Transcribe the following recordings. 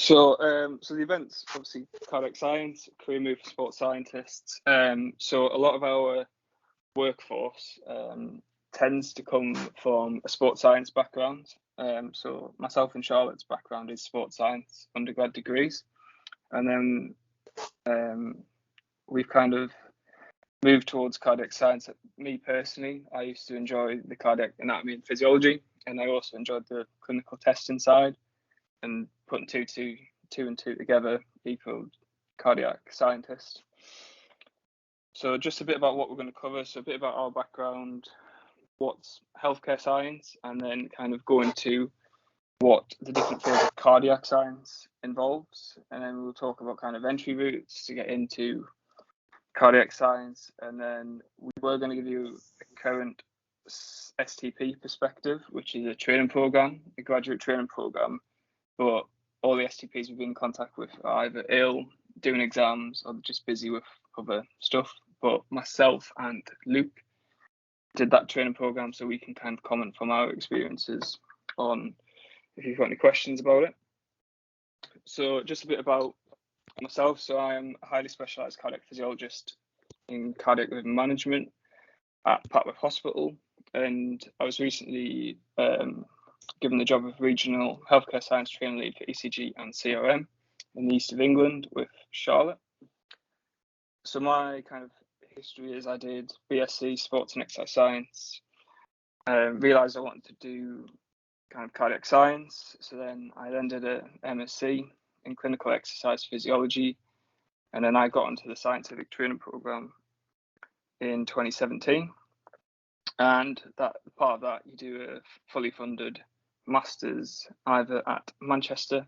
So the event's obviously cardiac science, career move for sports scientists. So a lot of our workforce tends to come from a sports science background. So myself and Charlotte's background is sports science undergrad degrees, and then we've kind of moved towards cardiac science. Me personally, I used to enjoy the cardiac anatomy and physiology, and I also enjoyed the clinical testing side, and putting two and two together equaled cardiac scientist. So just a bit about what we're going to cover. So a bit about our background, what's healthcare science, and then kind of go into what the different fields of cardiac science involves. And then we'll talk about kind of entry routes to get into cardiac science. And then we were going to give you a current STP perspective, which is a training program, a graduate training program. But all the STPs we've been in contact with are either ill, doing exams, or just busy with other stuff. But myself and Luke did that training program, so we can kind of comment from our experiences on if you've got any questions about it. So just a bit about myself. So I am a highly specialised cardiac physiologist in cardiac rhythm management at Patworth Hospital, and I was recently given the job of regional healthcare science training lead for ECG and CRM in the east of England with Charlotte. So my kind of history is I did BSc sports and exercise science, realised I wanted to do kind of cardiac science, so then I did a MSc in clinical exercise physiology, and then I got into the scientific training program in 2017, and that part of that you do a fully funded master's either at Manchester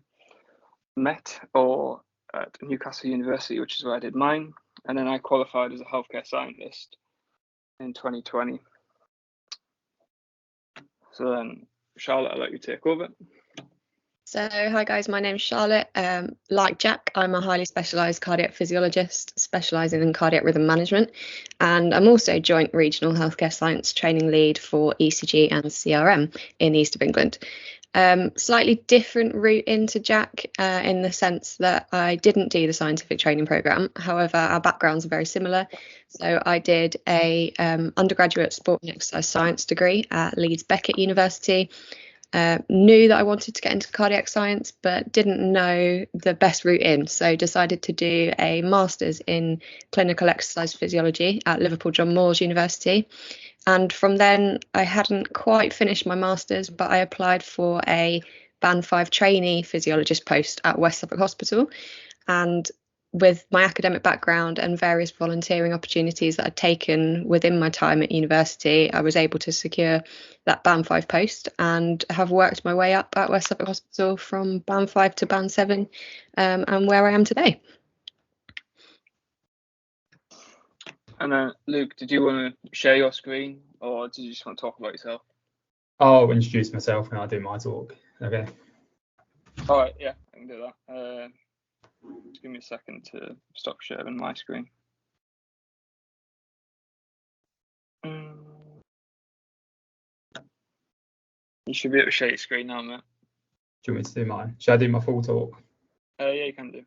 Met or at Newcastle University, which is where I did mine, and then I qualified as a healthcare scientist in 2020. So then, Charlotte, I'll let you take over. So, hi guys, my name's Charlotte. Like Jack, I'm a highly specialised cardiac physiologist specialising in cardiac rhythm management, and I'm also joint regional healthcare science training lead for ECG and CRM in the east of England. Slightly different route into Jack in the sense that I didn't do the scientific training programme. However, our backgrounds are very similar. So I did a undergraduate sport and exercise science degree at Leeds Beckett University. Knew that I wanted to get into cardiac science, but didn't know the best route in. So decided to do a master's in clinical exercise physiology at Liverpool John Moores University. And from then, I hadn't quite finished my master's, but I applied for a Band 5 trainee physiologist post at West Suffolk Hospital. And with my academic background and various volunteering opportunities that I'd taken within my time at university, I was able to secure that Band 5 post and have worked my way up at West Suffolk Hospital from Band 5 to Band 7 and where I am today. And then, Luke, did you want to share your screen, or did you just want to talk about yourself? I'll introduce myself and I'll do my talk. Okay. All right, yeah, I can do that. Just give me a second to stop sharing my screen. You should be able to share your screen now, mate. Do you want me to do mine? Should I do my full talk? Yeah, you can do.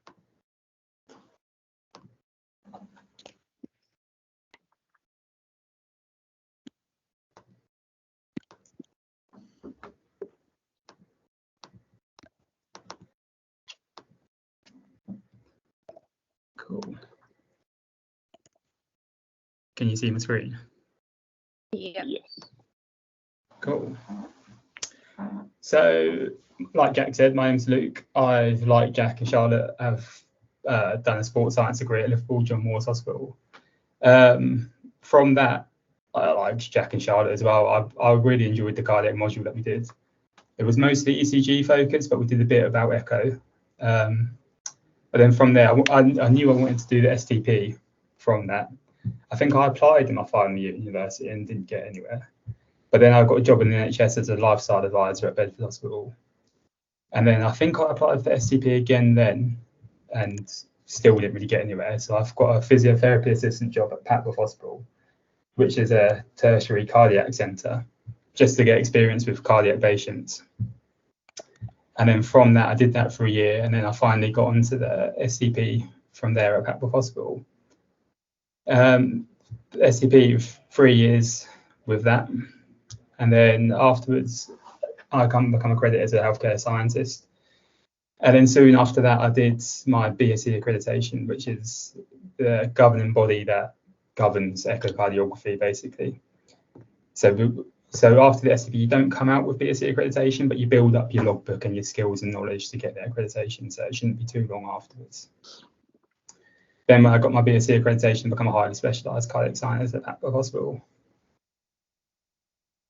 Cool. Can you see my screen? Yeah. Yes. Cool. So, like Jack said, my name's Luke. I've, like Jack and Charlotte, have done a sports science degree at Liverpool John Moores Hospital. From that, like Jack and Charlotte as well, I really enjoyed the cardiac module that we did. It was mostly ECG focused, but we did a bit about echo. But then from there, I knew I wanted to do the STP from that. I think I applied in my final year at university and didn't get anywhere. But then I got a job in the NHS as a lifestyle advisor at Bedford Hospital. And then I think I applied for the STP again then and still didn't really get anywhere. So I've got a physiotherapy assistant job at Patworth Hospital, which is a tertiary cardiac centre, just to get experience with cardiac patients. And then from that, I did that for a year, and then I finally got onto the SCP from there at Papworth Hospital. SCP 3 years with that, and then afterwards I become accredited as a healthcare scientist. And then soon after that, I did my BSc accreditation, which is the governing body that governs echocardiography, basically. So after the SCP, you don't come out with BSc accreditation, but you build up your logbook and your skills and knowledge to get the accreditation. So it shouldn't be too long afterwards. Then when I got my BSc accreditation, I became a highly specialised cardiac scientist at Papworth Hospital.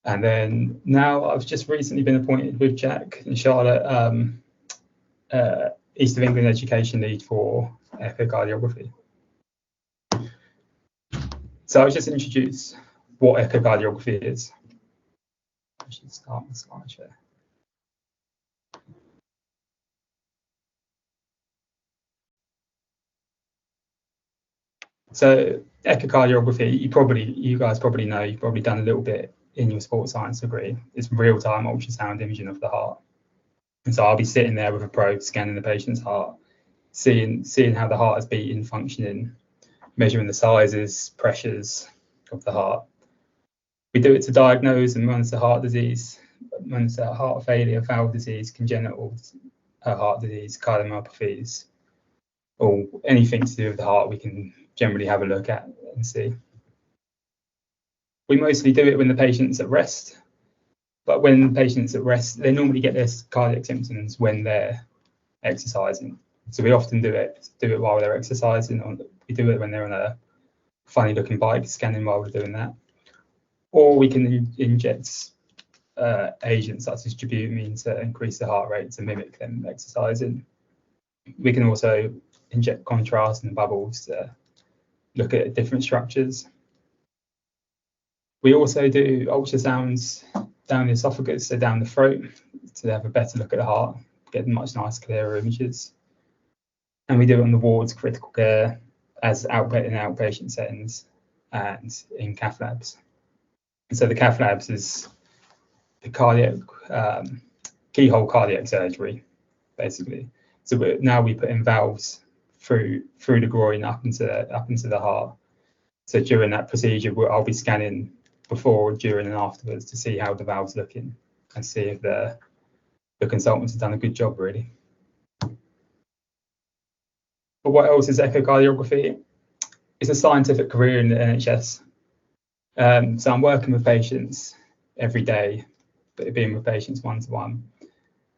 And then now I've just recently been appointed with Jack and Charlotte, East of England Education Lead for echocardiography. So I'll just introduce what echocardiography is. I should start the slide share. So echocardiography, you guys probably know, you've probably done a little bit in your sports science degree. It's real-time ultrasound imaging of the heart. And so I'll be sitting there with a probe scanning the patient's heart, seeing how the heart is beating, functioning, measuring the sizes, pressures of the heart. We do it to diagnose and monitor heart disease, monitor heart failure, valve disease, congenital heart disease, cardiomyopathies, or anything to do with the heart we can generally have a look at and see. We mostly do it when the patient's at rest, but when patients at rest, they normally get their cardiac symptoms when they're exercising. So we often do it while they're exercising. We do it when they're on a funny looking bike, scanning while we're doing that. Or we can inject agents such as troponin to increase the heart rate to mimic them exercising. We can also inject contrast and bubbles to look at different structures. We also do ultrasounds down the esophagus, so down the throat, to have a better look at the heart, get much nicer, clearer images. And we do it on the wards, critical care, as in outpatient settings, and in cath labs. And so the cath labs is the cardiac keyhole cardiac surgery, basically. So now we put in valves through the groin up into the heart. So during that procedure, I'll be scanning before, during, and afterwards to see how the valve's looking and see if the consultants have done a good job, really. But what else is echocardiography? It's a scientific career in the NHS. So I'm working with patients every day, being with patients one-to-one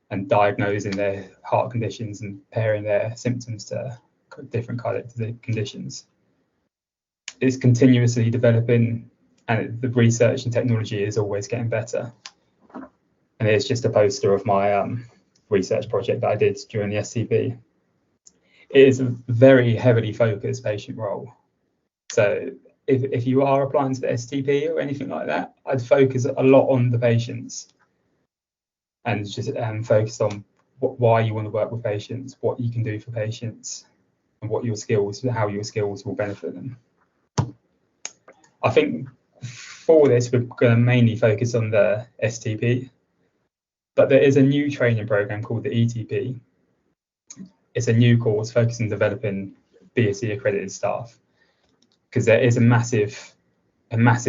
and diagnosing their heart conditions and pairing their symptoms to different cardiac conditions. It's continuously developing, and the research and technology is always getting better. And it's just a poster of my research project that I did during the SCP. It is a very heavily focused patient role. So if you are applying to the STP or anything like that, I'd focus a lot on the patients and just focus on why you want to work with patients, what you can do for patients, and what your skills, how your skills will benefit them. I think for this, we're going to mainly focus on the STP, but there is a new training program called the ETP. It's a new course focused on developing BSc accredited staff, because there is a massive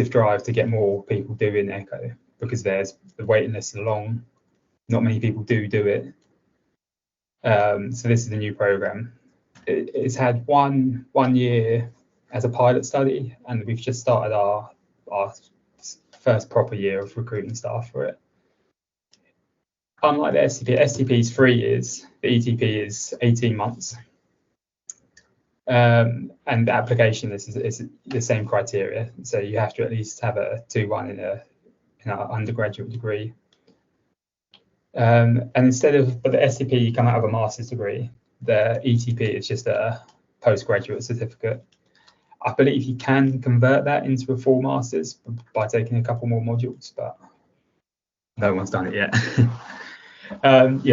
drive to get more people doing echo, because the waiting lists are long, not many people do it. So this is a new program. It's had one year as a pilot study, and we've just started our first proper year of recruiting staff for it. Unlike the STP is 3 years, the ETP is 18 months. And the application is the same criteria. So you have to at least have a 2-1 in an undergraduate degree. And but the STP, you come out of a master's degree. The ETP is just a postgraduate certificate. I believe you can convert that into a full master's by taking a couple more modules, but no one's done it yet.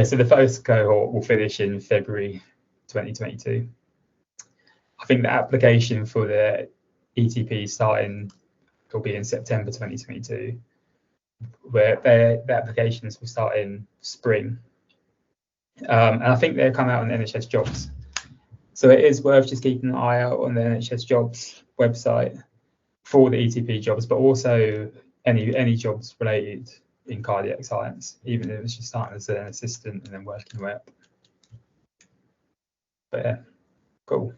So the first cohort will finish in February 2022. I think the application for the ETP will be in September 2022, where the applications will start in spring. And I think they come out on NHS Jobs. So it is worth just keeping an eye out on the NHS Jobs website for the ETP jobs, but also any jobs related in cardiac science, even if it's just starting as an assistant and then working your way up. But yeah, cool.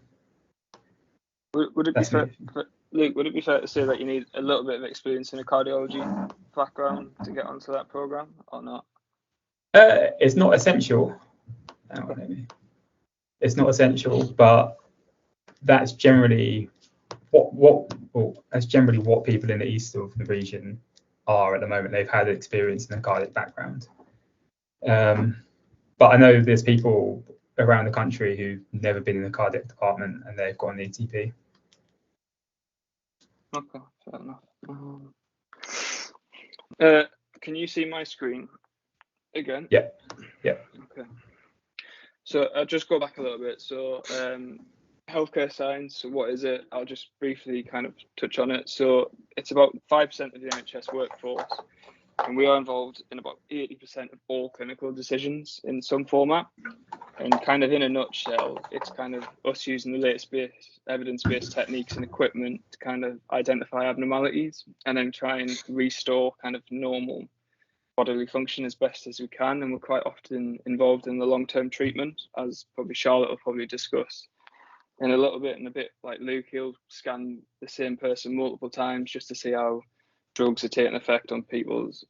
Would it be fair, Luke? Would it be fair to say that you need a little bit of experience in a cardiology background to get onto that program, or not? It's not essential. It's not essential, but that's generally what people in the east of the region are at the moment. They've had experience in a cardiac background. But I know there's people around the country who've never been in the cardiac department and they've got an ETP. Okay, fair enough. Can you see my screen again? Yeah. Okay. So I'll just go back a little bit. So healthcare science, what is it? I'll just briefly kind of touch on it. So it's about 5% of the NHS workforce, and we are involved in about 80% of all clinical decisions in some format. And kind of in a nutshell, it's kind of us using the latest evidence-based techniques and equipment to kind of identify abnormalities and then try and restore kind of normal bodily function as best as we can. And we're quite often involved in the long-term treatment, as probably Charlotte will probably discuss in a little bit. And a bit like Luke, he'll scan the same person multiple times just to see how drugs are taking effect on people's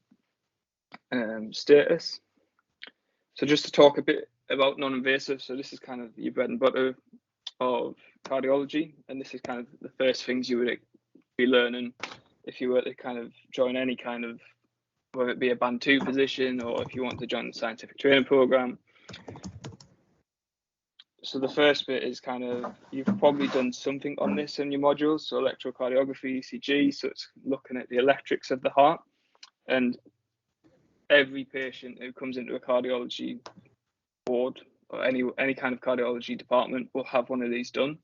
status. So just to talk a bit about non-invasive, so this is kind of your bread and butter of cardiology, and this is kind of the first things you would be learning if you were to kind of join any kind of, whether it be a band 2 position or if you want to join the scientific training program. So the first bit is kind of, you've probably done something on this in your modules, so electrocardiography, ECG, so it's looking at the electrics of the heart. And every patient who comes into a cardiology ward or any kind of cardiology department will have one of these done,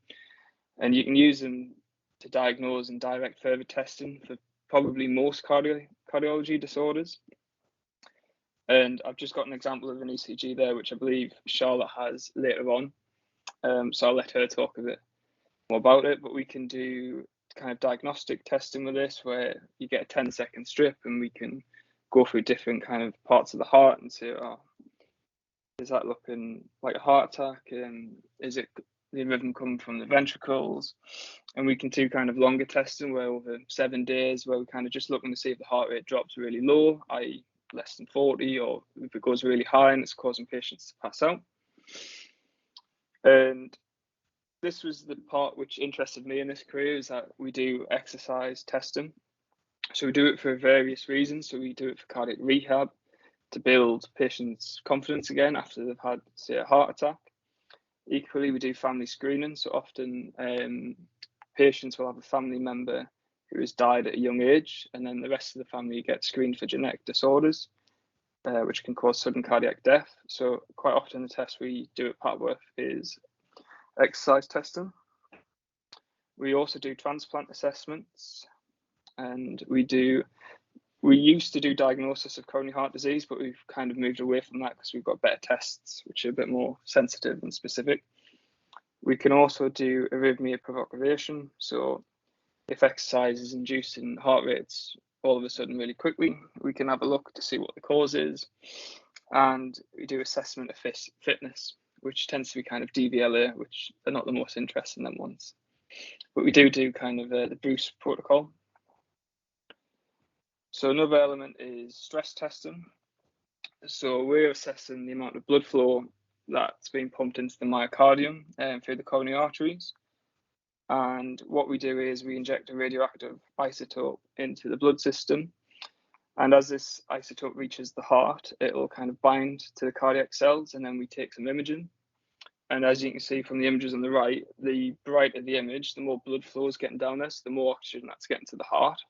and you can use them to diagnose and direct further testing for probably most cardiology disorders. And I've just got an example of an ECG there, which I believe Charlotte has later on, so I'll let her talk a bit more about it. But we can do kind of diagnostic testing with this, where you get a 10-second strip and we can go through different kind of parts of the heart and say, oh, is that looking like a heart attack? And is it the rhythm coming from the ventricles? And we can do kind of longer testing where over 7 days, where we're kind of just looking to see if the heart rate drops really low, i.e. less than 40, or if it goes really high and it's causing patients to pass out. And this was the part which interested me in this career, is that we do exercise testing. So we do it for various reasons. So we do it for cardiac rehab, to build patients' confidence again after they've had, say, a heart attack. Equally, we do family screening. So often patients will have a family member who has died at a young age, and then the rest of the family get screened for genetic disorders, which can cause sudden cardiac death. So quite often the test we do at Patworth is exercise testing. We also do transplant assessments, and we used to do diagnosis of coronary heart disease, but we've kind of moved away from that because we've got better tests which are a bit more sensitive and specific. We can also do arrhythmia provocation. So if exercise is inducing heart rates all of a sudden really quickly, we can have a look to see what the cause is. And we do assessment of fitness, which tends to be kind of DVLA, which are not the most interesting them ones. But we do kind of the Bruce protocol. So another element is stress testing. So we're assessing the amount of blood flow that's being pumped into the myocardium through the coronary arteries. And what we do is we inject a radioactive isotope into the blood system. And as this isotope reaches the heart, it'll kind of bind to the cardiac cells, and then we take some imaging. And as you can see from the images on the right, the brighter the image, the more blood flow is getting down there, so the more oxygen that's getting to the heart.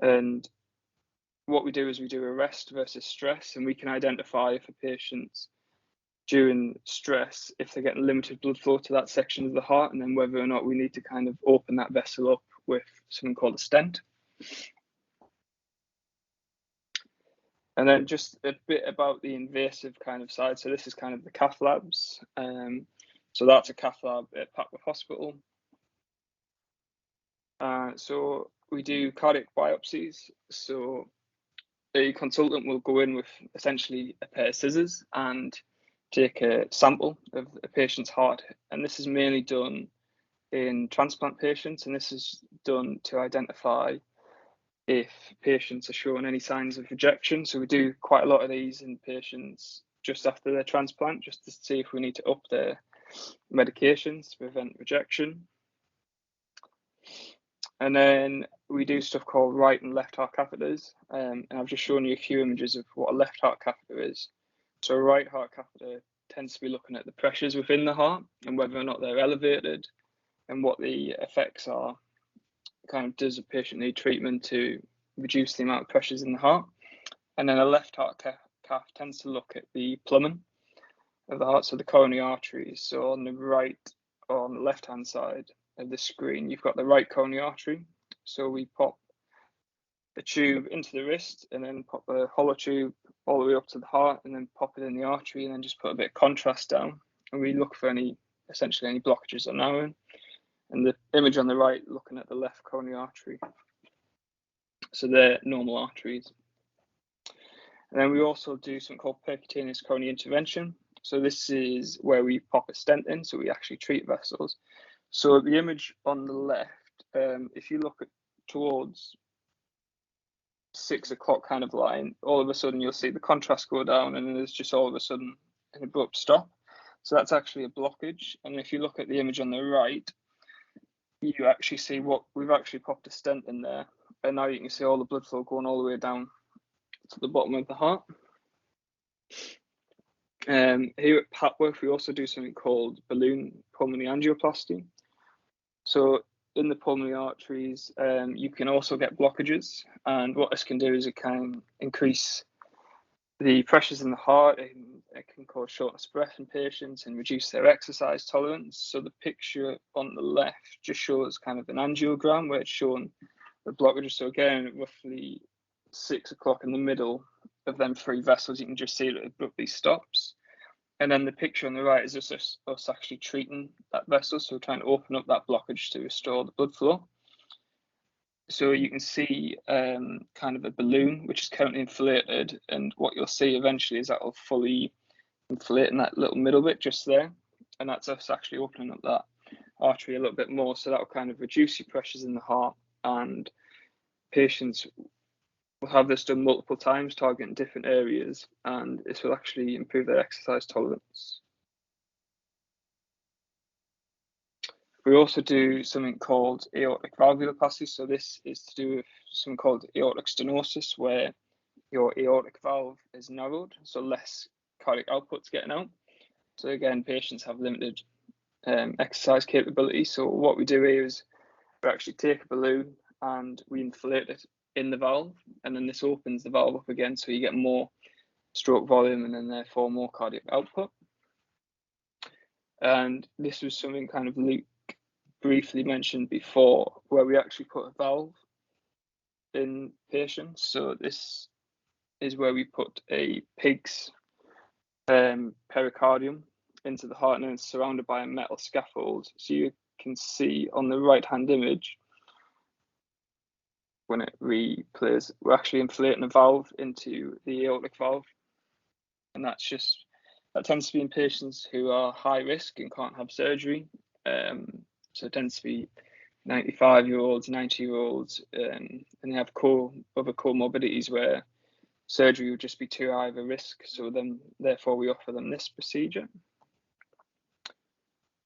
And what we do is we do a rest versus stress, and we can identify for patients during stress if they're getting limited blood flow to that section of the heart, and then whether or not we need to kind of open that vessel up with something called a stent. And then just a bit about the invasive kind of side. So this is kind of the cath labs. So that's a cath lab at Papworth Hospital. So we do cardiac biopsies. So a consultant will go in with essentially a pair of scissors and take a sample of a patient's heart. And this is mainly done in transplant patients. And this is done to identify if patients are showing any signs of rejection. So we do quite a lot of these in patients just after their transplant, just to see if we need to up their medications to prevent rejection. And then we do stuff called right and left heart catheters. And I've just shown you a few images of what a left heart catheter is. So a right heart catheter tends to be looking at the pressures within the heart and whether or not they're elevated and what the effects are. Kind of, does a patient need treatment to reduce the amount of pressures in the heart? And then a left heart cath tends to look at the plumbing of the heart, so the coronary arteries. So on the right or on the left hand side of the screen, you've got the right coronary artery. So we pop the tube into the wrist and then pop a hollow tube all the way up to the heart and then pop it in the artery and then just put a bit of contrast down. And we look for essentially any blockages or narrowing. And the image on the right, looking at the left coronary artery. So they're normal arteries. And then we also do something called percutaneous coronary intervention. So this is where we pop a stent in, so we actually treat vessels. So the image on the left, if you look towards 6 o'clock kind of line, all of a sudden you'll see the contrast go down and then there's just all of a sudden an abrupt stop. So that's actually a blockage. And if you look at the image on the right, you actually see what we've actually popped a stent in there, and now you can see all the blood flow going all the way down to the bottom of the heart. Here at Papworth, we also do something called balloon pulmonary angioplasty. So in the pulmonary arteries, you can also get blockages, and what this can do is it can increase the pressures in the heart, and it can cause shortness of breath in patients and reduce their exercise tolerance. So the picture on the left just shows kind of an angiogram where it's showing the blockages. So again, roughly 6 o'clock in the middle of them 3 vessels, you can just see that it abruptly stops. And then the picture on the right is just us actually treating that vessel. So we're trying to open up that blockage to restore the blood flow. So you can see kind of a balloon which is currently inflated, and what you'll see eventually is that will fully inflate in that little middle bit just there, and that's us actually opening up that artery a little bit more. So that will kind of reduce your pressures in the heart, and patients will have this done multiple times, targeting different areas, and this will actually improve their exercise tolerance. We also do something called aortic valvuloplasty. So this is to do with something called aortic stenosis, where your aortic valve is narrowed, so less cardiac output's getting out. So again, patients have limited exercise capability. So what we do here is we actually take a balloon and we inflate it in the valve, and then this opens the valve up again, so you get more stroke volume and then therefore more cardiac output. And this was something kind of Luke briefly mentioned before, where we actually put a valve in patients. So this is where we put a pig's pericardium into the heart, and it's surrounded by a metal scaffold. So you can see on the right hand image, when it replays, we're actually inflating a valve into the aortic valve, and that tends to be in patients who are high risk and can't have surgery. So it tends to be 95-year-olds, 90-year-olds, and they have other comorbidities where surgery would just be too high of a risk. So then, therefore, we offer them this procedure.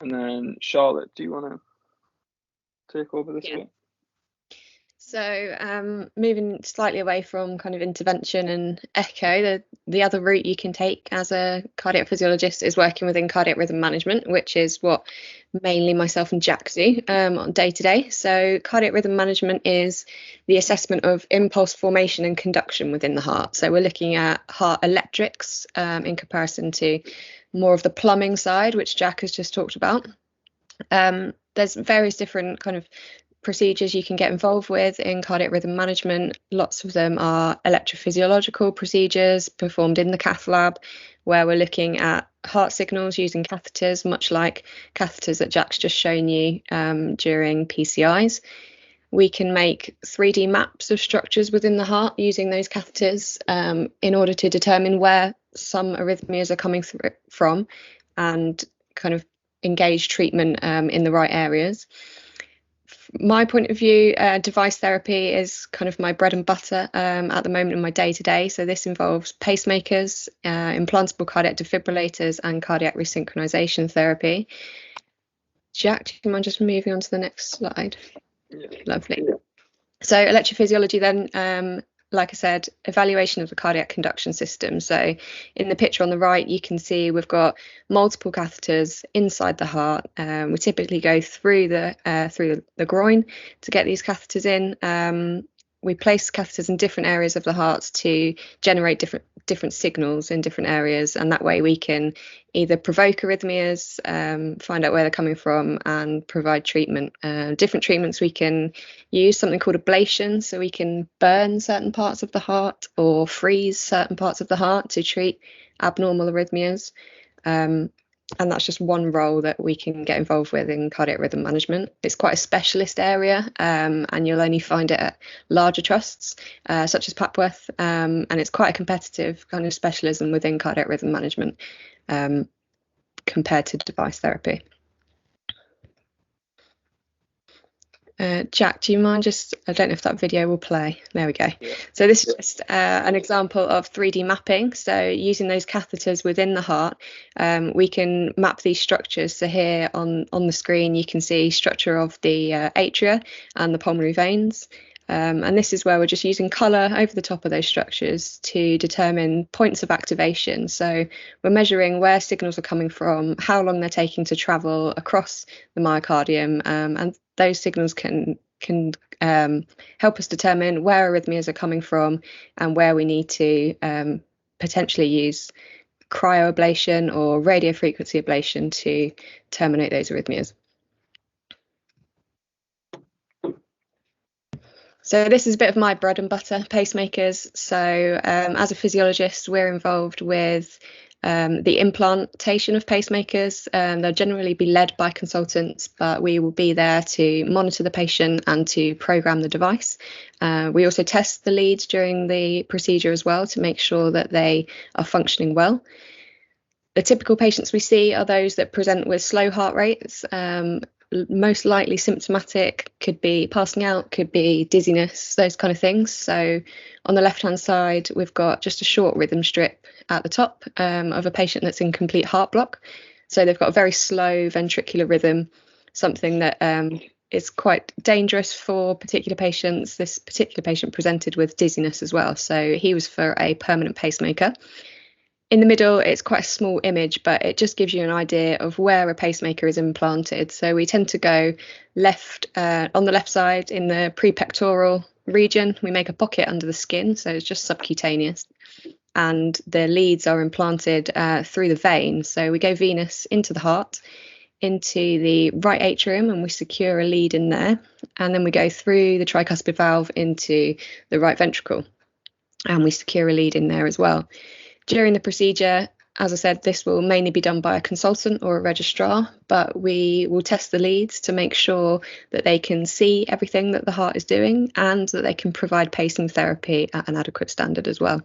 And then, Charlotte, do you want to take over this bit? So moving slightly away from kind of intervention and echo, the other route you can take as a cardiac physiologist is working within cardiac rhythm management, which is what mainly myself and Jack do on day to day. So cardiac rhythm management is the assessment of impulse formation and conduction within the heart. So we're looking at heart electrics in comparison to more of the plumbing side, which Jack has just talked about. There's various different kind of procedures you can get involved with in cardiac rhythm management. Lots of them are electrophysiological procedures performed in the cath lab, where we're looking at heart signals using catheters, much like catheters that Jack's just shown you during PCIs. We can make 3D maps of structures within the heart using those catheters in order to determine where some arrhythmias are coming from and kind of engage treatment in the right areas. My point of view, device therapy is kind of my bread and butter at the moment in my day-to-day. So this involves pacemakers, implantable cardiac defibrillators, and cardiac resynchronization therapy. Jack, do you mind just moving on to the next slide? Yeah. Lovely. So electrophysiology then, like I said, evaluation of the cardiac conduction system. So in the picture on the right, you can see we've got multiple catheters inside the heart. We typically go through the groin to get these catheters in. We place catheters in different areas of the heart to generate different signals in different areas, and that way we can either provoke arrhythmias, find out where they're coming from, and provide treatment. Different treatments we can use something called ablation, so we can burn certain parts of the heart or freeze certain parts of the heart to treat abnormal arrhythmias. And that's just one role that we can get involved with in cardiac rhythm management. It's quite a specialist area, and you'll only find it at larger trusts, such as Papworth, and it's quite a competitive kind of specialism within cardiac rhythm management compared to device therapy. Jack, do you mind just, I don't know if that video will play. There we go. Yeah. So this is just an example of 3D mapping. So using those catheters within the heart, we can map these structures. So here on the screen, you can see structure of the atria and the pulmonary veins. And this is where we're just using colour over the top of those structures to determine points of activation. So we're measuring where signals are coming from, how long they're taking to travel across the myocardium, and those signals can help us determine where arrhythmias are coming from and where we need to potentially use cryoablation or radiofrequency ablation to terminate those arrhythmias. So this is a bit of my bread and butter, pacemakers. So as a physiologist, we're involved with the implantation of pacemakers. They'll generally be led by consultants, but we will be there to monitor the patient and to program the device. We also test the leads during the procedure as well to make sure that they are functioning well. The typical patients we see are those that present with slow heart rates, most likely symptomatic, could be passing out, could be dizziness, those kind of things. So on the left hand side, we've got just a short rhythm strip at the top of a patient that's in complete heart block. So they've got a very slow ventricular rhythm, something that is quite dangerous for particular patients. This particular patient presented with dizziness as well, so he was for a permanent pacemaker. In the middle, it's quite a small image, but it just gives you an idea of where a pacemaker is implanted. So we tend to go left on the left side in the prepectoral region. We make a pocket under the skin, so it's just subcutaneous. And the leads are implanted through the vein. So we go venous into the heart, into the right atrium, and we secure a lead in there. And then we go through the tricuspid valve into the right ventricle, and we secure a lead in there as well. During the procedure, as I said, this will mainly be done by a consultant or a registrar, but we will test the leads to make sure that they can see everything that the heart is doing and that they can provide pacing therapy at an adequate standard as well.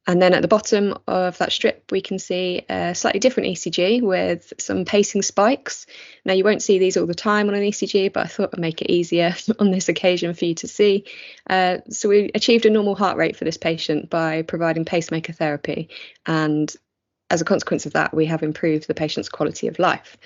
And then at the bottom of that strip, we can see a slightly different ECG with some pacing spikes. Now, you won't see these all the time on an ECG, but I thought I'd make it easier on this occasion for you to see. So we achieved a normal heart rate for this patient by providing pacemaker therapy. And as a consequence of that, we have improved the patient's quality of life.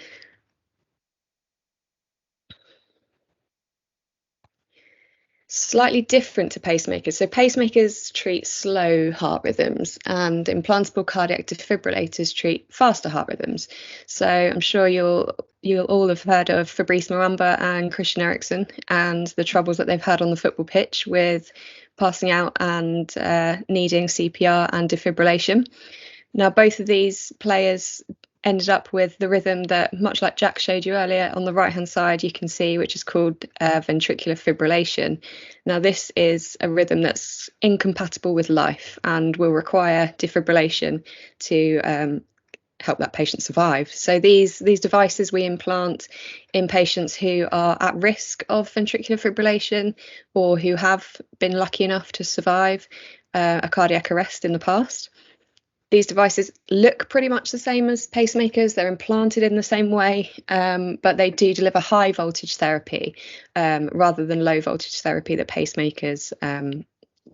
Slightly different to pacemakers. So pacemakers treat slow heart rhythms and implantable cardiac defibrillators treat faster heart rhythms. So I'm sure you'll all have heard of Fabrice Muamba and Christian Eriksen and the troubles that they've had on the football pitch with passing out and needing CPR and defibrillation. Now, both of these players ended up with the rhythm that, much like Jack showed you earlier, on the right hand side you can see, which is called ventricular fibrillation. Now this is a rhythm that's incompatible with life and will require defibrillation to help that patient survive. So these devices we implant in patients who are at risk of ventricular fibrillation or who have been lucky enough to survive a cardiac arrest in the past. These devices look pretty much the same as pacemakers. They're implanted in the same way, but they do deliver high voltage therapy rather than low voltage therapy that pacemakers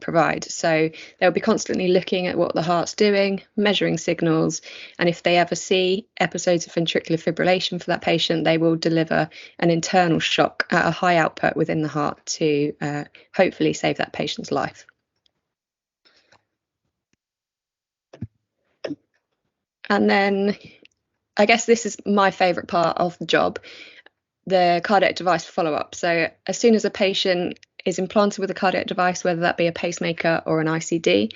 provide. So they'll be constantly looking at what the heart's doing, measuring signals, and if they ever see episodes of ventricular fibrillation for that patient, they will deliver an internal shock at a high output within the heart to hopefully save that patient's life. And then I guess this is my favourite part of the job, the cardiac device follow-up. So as soon as a patient is implanted with a cardiac device, whether that be a pacemaker or an ICD,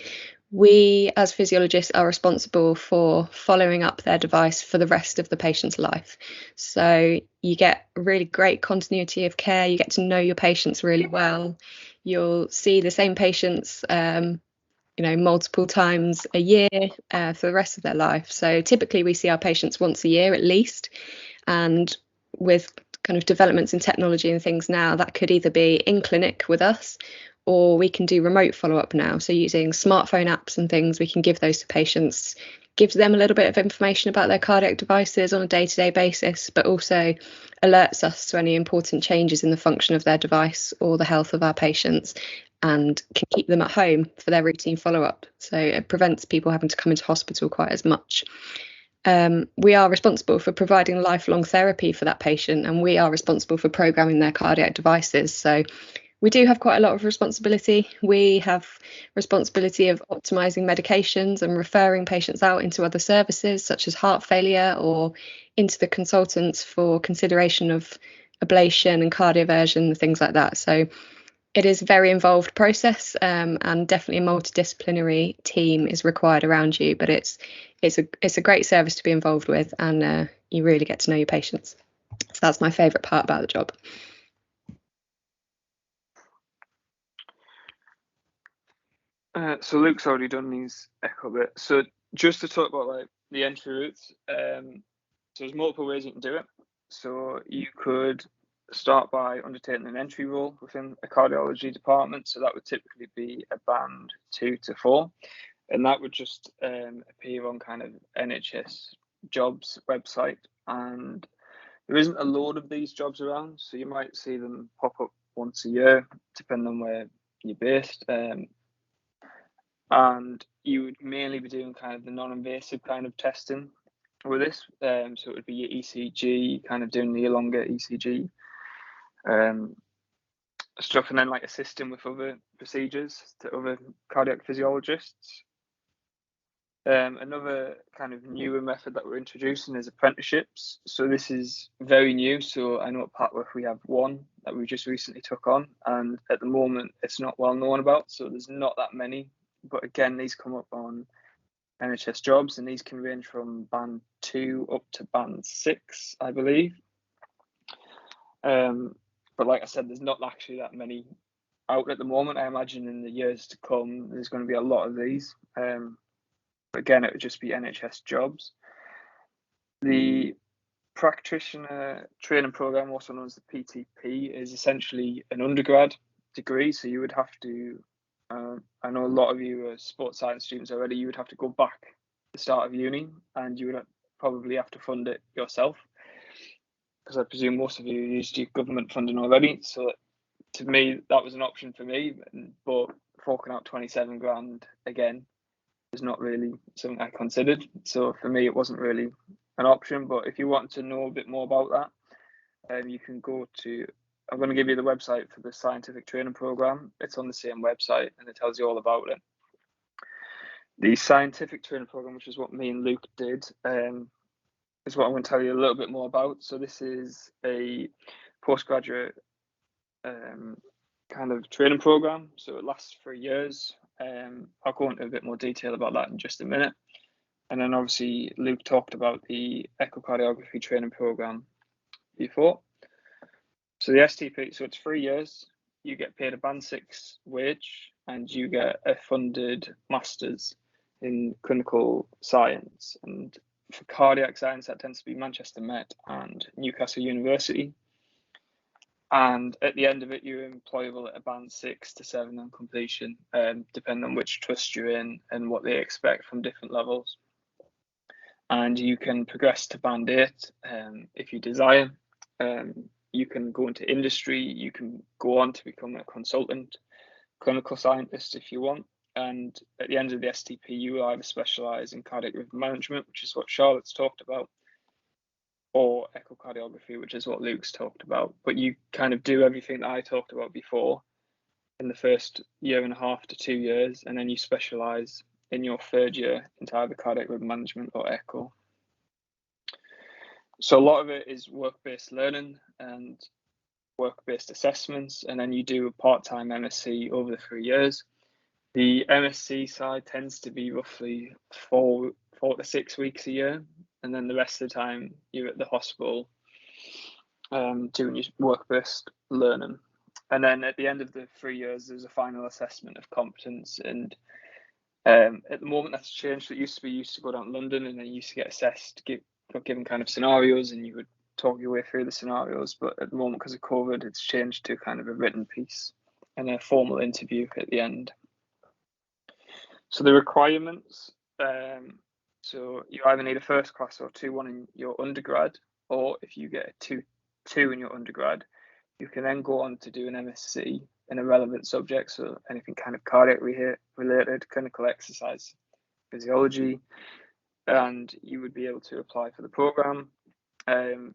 we as physiologists are responsible for following up their device for the rest of the patient's life. So you get really great continuity of care. You get to know your patients really well. You'll see the same patients multiple times a year for the rest of their life. So typically we see our patients once a year at least, and with kind of developments in technology and things now, that could either be in clinic with us or we can do remote follow-up now. So using smartphone apps and things, we can give those to patients, gives them a little bit of information about their cardiac devices on a day-to-day basis, but also alerts us to any important changes in the function of their device or the health of our patients, and can keep them at home for their routine follow-up. So it prevents people having to come into hospital quite as much. We are responsible for providing lifelong therapy for that patient, and we are responsible for programming their cardiac devices. So we do have quite a lot of responsibility. We have responsibility of optimizing medications and referring patients out into other services such as heart failure or into the consultants for consideration of ablation and cardioversion, things like that. So it is a very involved process, and definitely a multidisciplinary team is required around you, but it's a great service to be involved with, and you really get to know your patients. So that's my favourite part about the job. So Luke's already done these echo bit. So just to talk about like the entry routes, so there's multiple ways you can do it. So you could start by undertaking an entry role within a cardiology department. So that would typically be a band 2 to 4, and that would just appear on kind of NHS jobs website. And there isn't a load of these jobs around, so you might see them pop up once a year, depending on where you're based. And you would mainly be doing kind of the non-invasive kind of testing with this. So it would be your ECG, kind of doing the longer ECG stuff, and then like assisting with other procedures to other cardiac physiologists. Another kind of newer method that we're introducing is apprenticeships. So this is very new. So I know at Patworth we have one that we just recently took on, and at the moment it's not well known about. So there's not that many. But again, these come up on NHS jobs, and these can range from band 2 up to band 6, I believe. But like I said, there's not actually that many out at the moment. I imagine in the years to come, there's going to be a lot of these. But again, it would just be NHS jobs. The practitioner training program, also known as the PTP, is essentially an undergrad degree. So you would have to, I know a lot of you are sports science students already, you would have to go back at the start of uni, and you would probably have to fund it yourself, because I presume most of you used your government funding already. So to me, that was an option for me, but forking out 27 grand again was not really something I considered. So for me, it wasn't really an option. But if you want to know a bit more about that, you can go to, I'm going to give you the website for the scientific training program. It's on the same website, and it tells you all about it. The scientific training program, which is what me and Luke did, is what I'm going to tell you a little bit more about. So this is a postgraduate kind of training program. So it lasts 3 years. I'll go into a bit more detail about that in just a minute. And then obviously Luke talked about the echocardiography training program before. So the STP, so it's 3 years, you get paid a band 6 wage, and you get a funded master's in clinical science. And for cardiac science, that tends to be Manchester Met and Newcastle University. And at the end of it, you're employable at a band 6 to 7 on completion, depending on which trust you're in and what they expect from different levels. And you can progress to band 8 if you desire. You can go into industry, you can go on to become a consultant, clinical scientist if you want. And at the end of the STP, you will either specialise in cardiac rhythm management, which is what Charlotte's talked about, or echocardiography, which is what Luke's talked about. But you kind of do everything that I talked about before in the first 1.5 to 2 years, and then you specialise in your 3rd year into either cardiac rhythm management or echo. So a lot of it is work-based learning and work-based assessments, and then you do a part-time MSc over the 3 years. The MSc side tends to be roughly 4 to 6 weeks a year, and then the rest of the time you're at the hospital doing your work-based learning. And then at the end of the 3 years, there's a final assessment of competence. And at the moment, that's changed. It used to go down to London, and then you used to get assessed, given kind of scenarios, and you would talk your way through the scenarios. But at the moment, because of COVID, it's changed to kind of a written piece and a formal interview at the end. So the requirements, so you either need a 1st class or 2-1 in your undergrad, or if you get a 2 in your undergrad, you can then go on to do an MSc in a relevant subject, so anything kind of cardiac related, clinical exercise physiology, and you would be able to apply for the program. And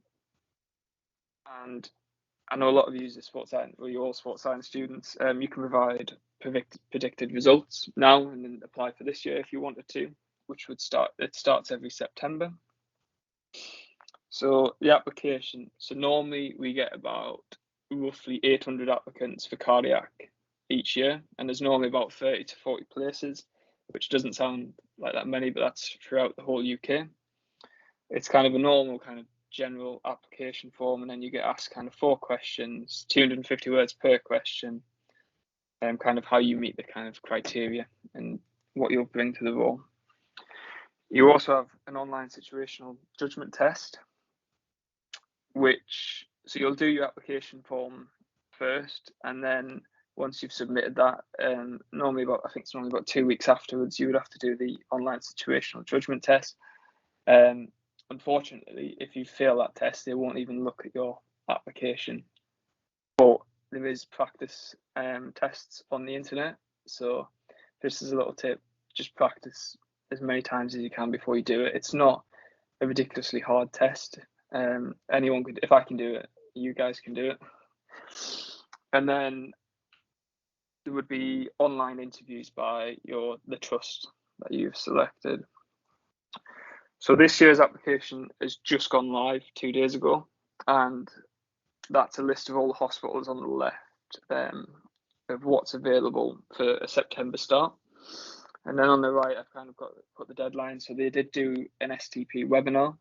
I know a lot of you are sports science, well, you're all sports science students. You can provide predicted results now and then apply for this year if you wanted to, which would starts every September. So the application, so normally we get about roughly 800 applicants for cardiac each year, and there's normally about 30 to 40 places, which doesn't sound like that many, but that's throughout the whole UK. It's kind of a normal kind of general application form, and then you get asked kind of 4 questions, 250 words per question, and kind of how you meet the kind of criteria and what you'll bring to the role. You also have an online situational judgment test, so you'll do your application form first, and then once you've submitted that, normally about 2 weeks afterwards, you would have to do the online situational judgment test. Unfortunately, if you fail that test, they won't even look at your application. But there is practice tests on the internet, so this is a little tip: just practice as many times as you can before you do it. It's not a ridiculously hard test. Anyone could, if I can do it, you guys can do it. And then there would be online interviews by the trust that you've selected. So this year's application has just gone live 2 days ago, and that's a list of all the hospitals on the left of what's available for a September start. And then on the right, I've kind of put the deadline. So they did do an STP webinar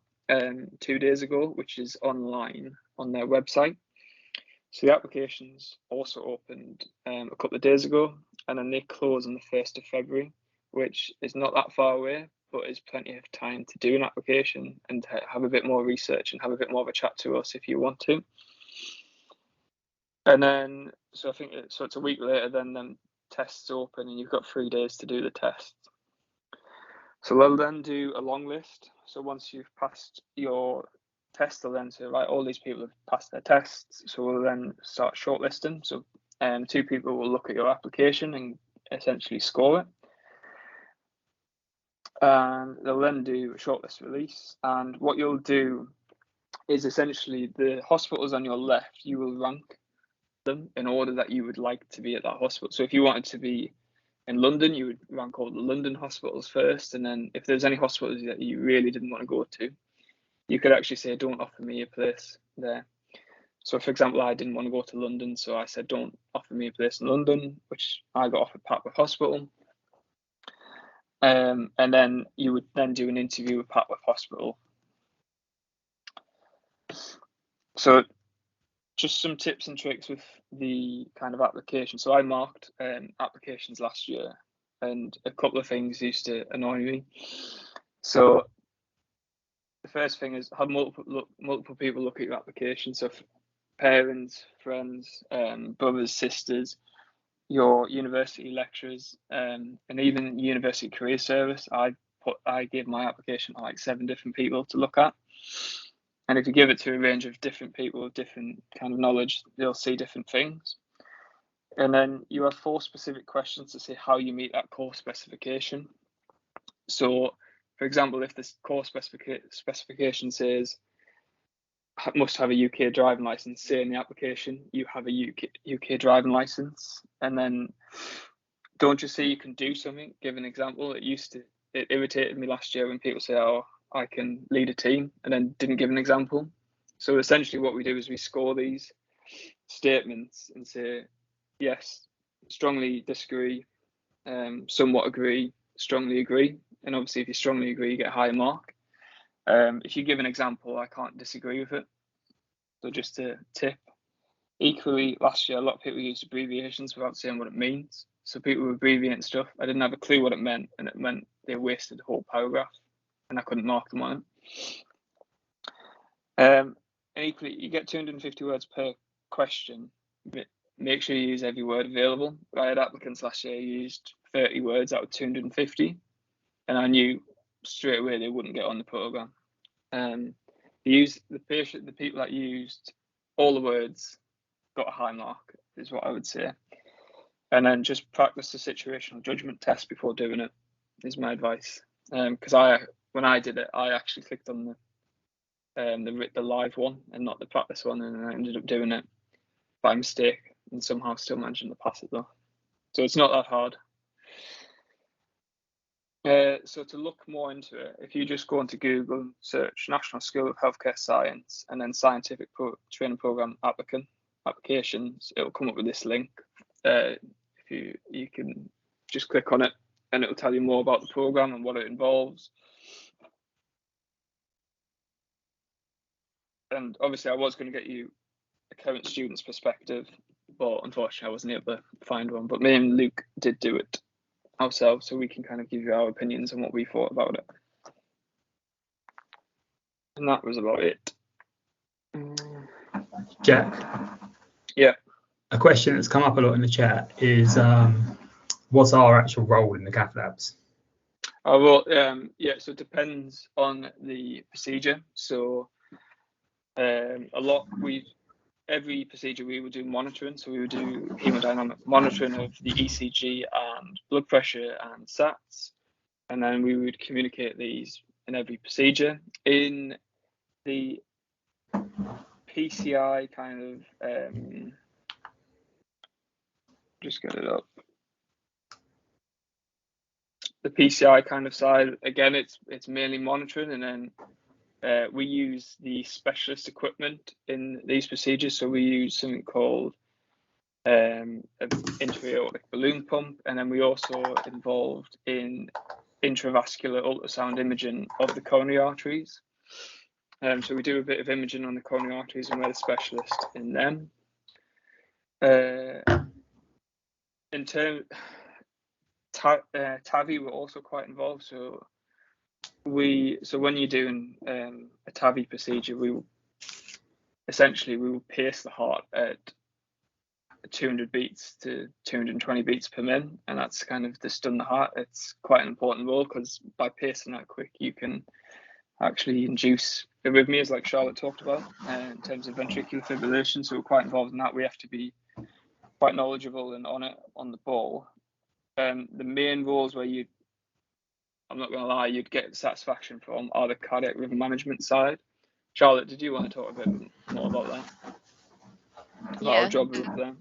2 days ago, which is online on their website. So the applications also opened a couple of days ago, and then they close on the 1st of February, which is not that far away, but is plenty of time to do an application and have a bit more research and have a bit more of a chat to us if you want to. And then, so I think it's a week later, then tests open, and you've got 3 days to do the test. So they'll then do a long list. So once you've passed your test, they'll then say, right, all these people have passed their tests, so we'll then start shortlisting. So 2 people will look at your application and essentially score it. And they'll then do a shortlist release. And what you'll do is essentially the hospitals on your left, you will rank them in order that you would like to be at that hospital. So if you wanted to be in London, you would rank all the London hospitals first, and then if there's any hospitals that you really didn't want to go to, you could actually say, don't offer me a place there. So for example, I didn't want to go to London, so I said, don't offer me a place in London, which I got offered Papworth Hospital. And then you would then do an interview with Patworth Hospital. So just some tips and tricks with the kind of application. So I marked applications last year, and a couple of things used to annoy me. So the first thing is have multiple people look at your application. So parents, friends, brothers, sisters, your university lecturers, and even university career service. I gave my application to like 7 different people to look at. And if you give it to a range of different people with different kind of knowledge, they'll see different things. And then you have 4 specific questions to say how you meet that course specification. So, for example, if this course specification says must have a UK driving license, say in the application you have a UK driving license, and then don't just say you can do something. Give an example. It irritated me last year when people say, "Oh, I can lead a team," and then didn't give an example. So essentially what we do is we score these statements and say, yes, strongly disagree, somewhat agree, strongly agree. And obviously if you strongly agree, you get a higher mark. If you give an example, I can't disagree with it. So just a tip. Equally, last year, a lot of people used abbreviations without saying what it means. So people were abbreviating stuff. I didn't have a clue what it meant, and it meant they wasted a whole paragraph, and I couldn't mark them on it. And equally, you get 250 words per question. Make sure you use every word available. I had applicants last year who used 30 words out of 250, and I knew straight away they wouldn't get on the programme. The people that used all the words got a high mark, is what I would say. And then just practice the situational judgment test before doing it, is my advice. Because when I did it, I actually clicked on the live one and not the practice one, and I ended up doing it by mistake and somehow still managing to pass it though. So it's not that hard. So to look more into it, if you just go onto Google and search National School of Healthcare Science and then Scientific Training Programme applications, it'll come up with this link. If you can just click on it and it'll tell you more about the programme and what it involves. And obviously I was going to get you a current student's perspective, but unfortunately I wasn't able to find one. But me and Luke did do it ourselves, so we can kind of give you our opinions on what we thought about it. And that was about it. Jack? Yeah. A question that's come up a lot in the chat is what's our actual role in the cath labs? So it depends on the procedure. So every procedure we would do monitoring. So we would do hemodynamic monitoring of the ECG and blood pressure and SATs, and then we would communicate these in every procedure. In the PCI kind of just get it up. The PCI kind of side, again, it's mainly monitoring, and then we use the specialist equipment in these procedures. So we use something called an intra-aortic balloon pump, and then we also involved in intravascular ultrasound imaging of the coronary arteries. So we do a bit of imaging on the coronary arteries, and we're the specialist in them. In terms TAVI, we're also quite involved. So when you're doing a TAVI procedure, we will pace the heart at 200 beats to 220 beats per minute, and that's kind of to stun the heart. It's quite an important role because by pacing that quick, you can actually induce arrhythmias, like Charlotte talked about, in terms of ventricular fibrillation. So we're quite involved in that. We have to be quite knowledgeable and on the ball. The main roles where I'm not going to lie, you'd get satisfaction from are the cardiac rhythm management side. Charlotte, did you want to talk a bit more about that? About our job with them?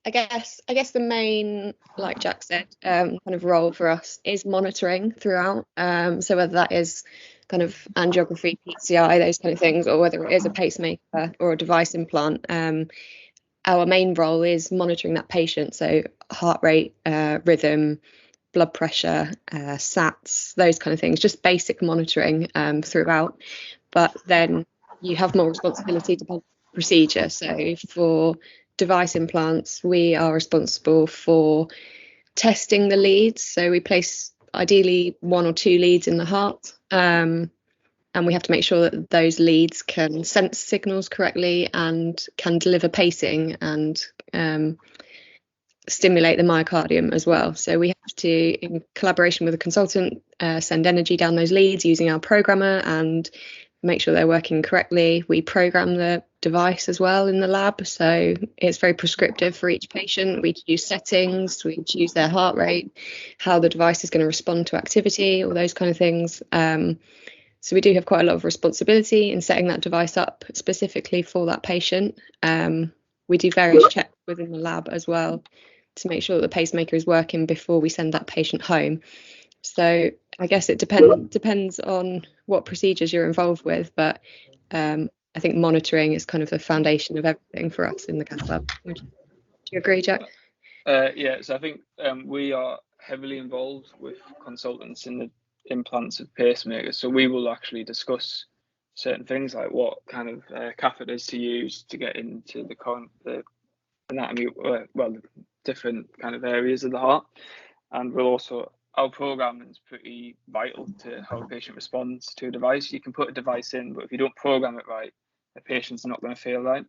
I guess the main, like Jack said, kind of role for us is monitoring throughout. So whether that is kind of angiography, PCI, those kind of things, or whether it is a pacemaker or a device implant, our main role is monitoring that patient. So heart rate, rhythm, blood pressure, SATs, those kind of things, just basic monitoring throughout. But then you have more responsibility depending on the procedure. So for device implants, we are responsible for testing the leads. So we place ideally 1 or 2 leads in the heart. And we have to make sure that those leads can sense signals correctly and can deliver pacing and stimulate the myocardium as well. So we have to, in collaboration with a consultant, send energy down those leads using our programmer and make sure they're working correctly. We program the device as well in the lab, so it's very prescriptive for each patient. We choose settings, we choose their heart rate, how the device is going to respond to activity, all those kind of things. So we do have quite a lot of responsibility in setting that device up specifically for that patient. We do various checks within the lab as well to make sure that the pacemaker is working before we send that patient home. So I guess it depends on what procedures you're involved with, but I think monitoring is kind of the foundation of everything for us in the cath lab. Do you agree, Jack? Yeah, so I think we are heavily involved with consultants in the implants of pacemakers. So we will actually discuss certain things like what kind of catheters to use to get into the anatomy, well, different kind of areas of the heart. And we'll also, our programming is pretty vital to how a patient responds to a device. You can put a device in, but if you don't program it right, the patient's not going to feel right.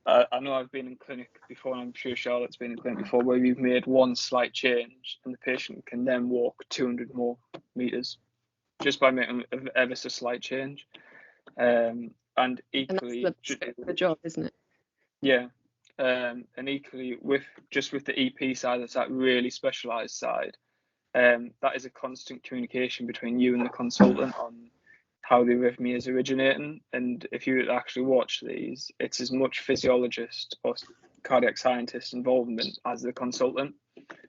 I know I've been in clinic before, and I'm sure Charlotte's been in clinic before, where we've made one slight change and the patient can then walk 200 more meters just by making an ever so slight change. And equally, and that's the job, isn't it? Yeah. And equally with the EP side, that's that really specialized side. That is a constant communication between you and the consultant on how the arrhythmia is originating. And if you actually watch these, it's as much physiologist or cardiac scientist involvement as the consultant.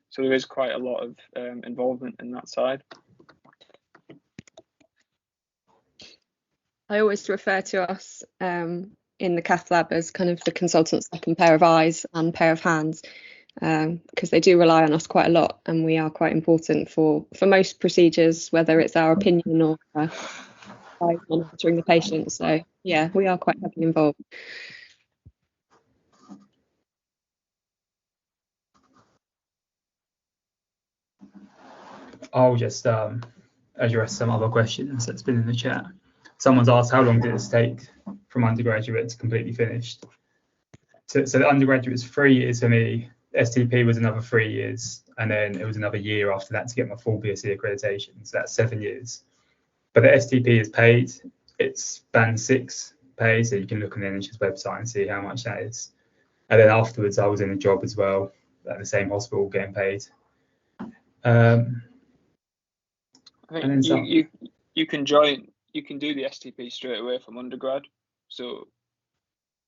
So there is quite a lot of involvement in that side. I always refer to us in the cath lab as kind of the consultant's second pair of eyes and pair of hands, because they do rely on us quite a lot, and we are quite important for most procedures, whether it's our opinion or monitoring the patient. So yeah, we are quite heavily involved. I'll just address some other questions that's been in the chat. Someone's asked, how long did it take from undergraduate to completely finished? So the undergraduate was 3 years for me. STP was another 3 years, and then it was another year after that to get my full BSc accreditation. So that's 7 years. But the STP is paid. It's band 6 pay, so you can look on the NHS website and see how much that is. And then afterwards, I was in a job as well at the same hospital getting paid. I think you can do the STP straight away from undergrad. So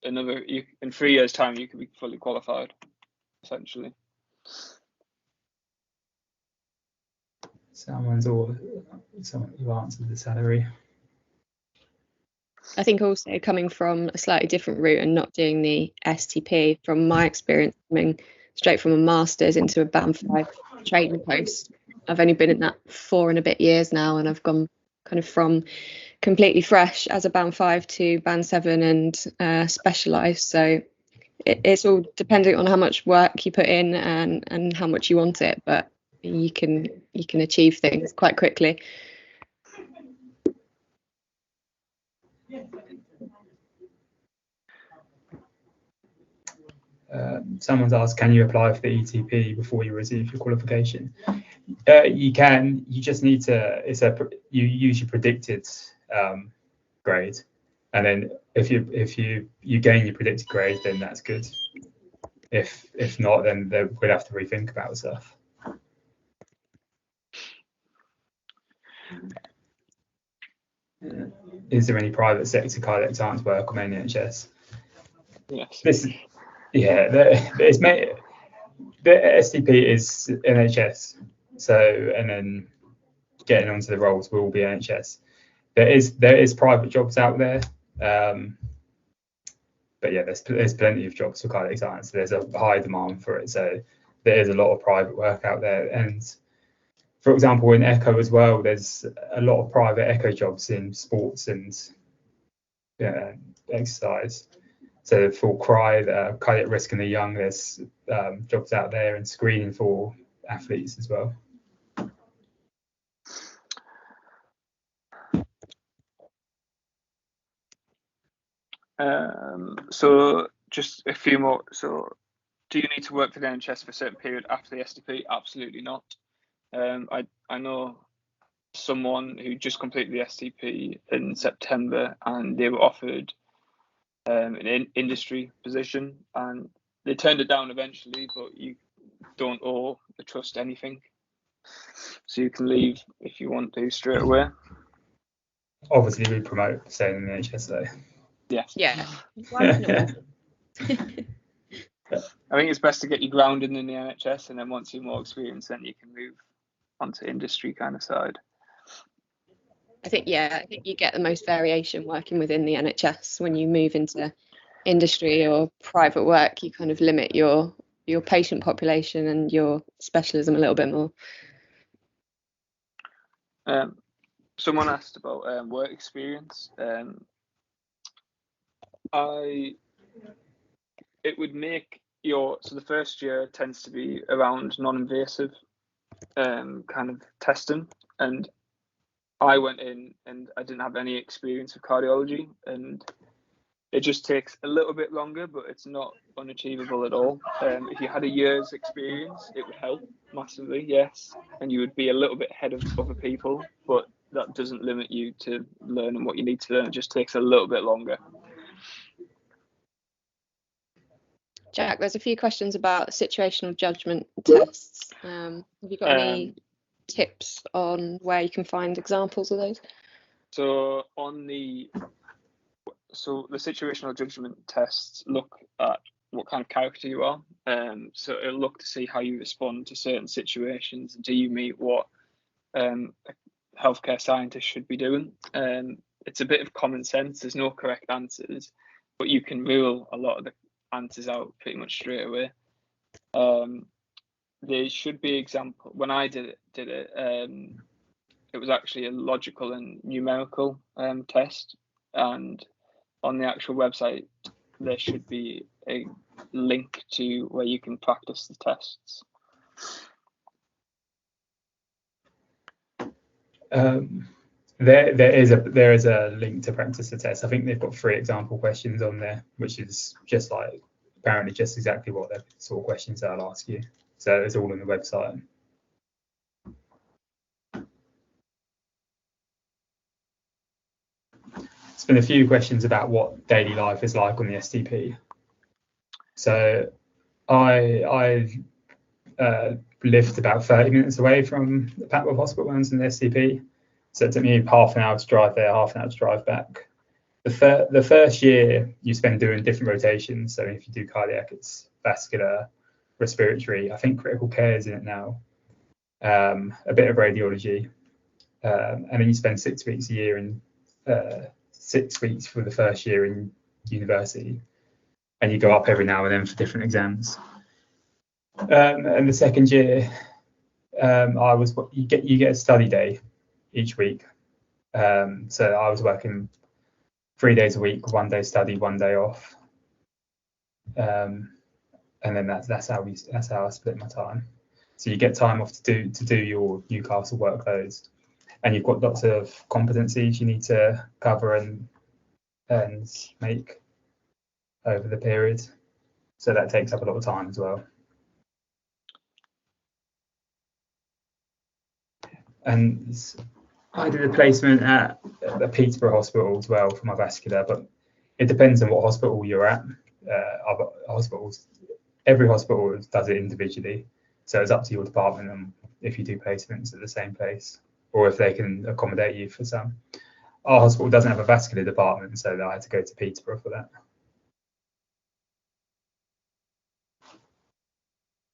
in 3 years' time, you can be fully qualified, essentially. Someone who answered the salary. I think also coming from a slightly different route and not doing the STP, from my experience, coming straight from a master's into a band 5 training post, I've only been in that 4 and a bit years now, and I've gone kind of from completely fresh as a band 5 to band 7 and specialised. So it's all dependent on how much work you put in and how much you want it, but you can achieve things quite quickly. Someone's asked, can you apply for the ETP before you receive your qualification? You can. You just need to. You use your predicted grade, and then if you gain your predicted grade, then that's good. If not, then we'd have to rethink about stuff. Is there any private sector cardiac science work on NHS? Yes. The STP is NHS, so, and then getting onto the roles will be NHS. There is private jobs out there, but yeah, there's plenty of jobs for cardiac science. There's a high demand for it, so there is a lot of private work out there. And for example, in echo as well, there's a lot of private echo jobs in sports and exercise. So for cardiac risk in the young, there's jobs out there and screening for athletes as well. So just a few more. So do you need to work for the NHS for a certain period after the STP? Absolutely not. I know someone who just completed the STP in September, and they were offered an industry position, and they turned it down eventually, but you don't owe the trust anything, so you can leave if you want to straight away. Obviously, we promote staying in the NHS though. Yes. Yeah. I think it's best to get you grounded in the NHS, and then once you're more experienced, then you can move onto industry kind of side. I think you get the most variation working within the NHS. When you move into industry or private work, you kind of limit your patient population and your specialism a little bit more. Someone asked about work experience. It would make so the first year tends to be around non-invasive kind of testing, and I went in and I didn't have any experience with cardiology, and it just takes a little bit longer, but it's not unachievable at all. If you had a year's experience, it would help massively, yes, and you would be a little bit ahead of other people, but that doesn't limit you to learning what you need to learn. It just takes a little bit longer. Jack, there's a few questions about situational judgment tests. Have you got any tips on where you can find examples of those? So the situational judgment tests look at what kind of character you are. So it'll look to see how you respond to certain situations. Do you meet what a healthcare scientist should be doing? It's a bit of common sense. There's no correct answers, but you can rule a lot of the answers out pretty much straight away. There should be example. When I did it, it was actually a logical and numerical test, and on the actual website there should be a link to where you can practice the tests. There is a link to practice the test. I think they've got 3 example questions on there, which is just like apparently just exactly what the sort of questions they'll ask you. So it's all on the website. There's been a few questions about what daily life is like on the STP. So I lived about 30 minutes away from the Papworth Hospital when I was in the STP. So it took me half an hour to drive there, half an hour to drive back. The first year you spend doing different rotations. So if you do cardiac, it's vascular, respiratory. I think critical care is in it now. A bit of radiology, and then you spend 6 weeks a year in 6 weeks for the first year in university, and you go up every now and then for different exams. And the second year, you get a study day each week. So I was working 3 days a week, 1 day study, 1 day off. And then that's how I split my time. So you get time off to do your Newcastle workloads, and you've got lots of competencies you need to cover and make over the period. So that takes up a lot of time as well. And I did a placement at the Peterborough Hospital as well for my vascular, but it depends on what hospital you're at. Every hospital does it individually, so it's up to your department and if you do placements at the same place or if they can accommodate you for some. Our hospital doesn't have a vascular department, so I had to go to Peterborough for that.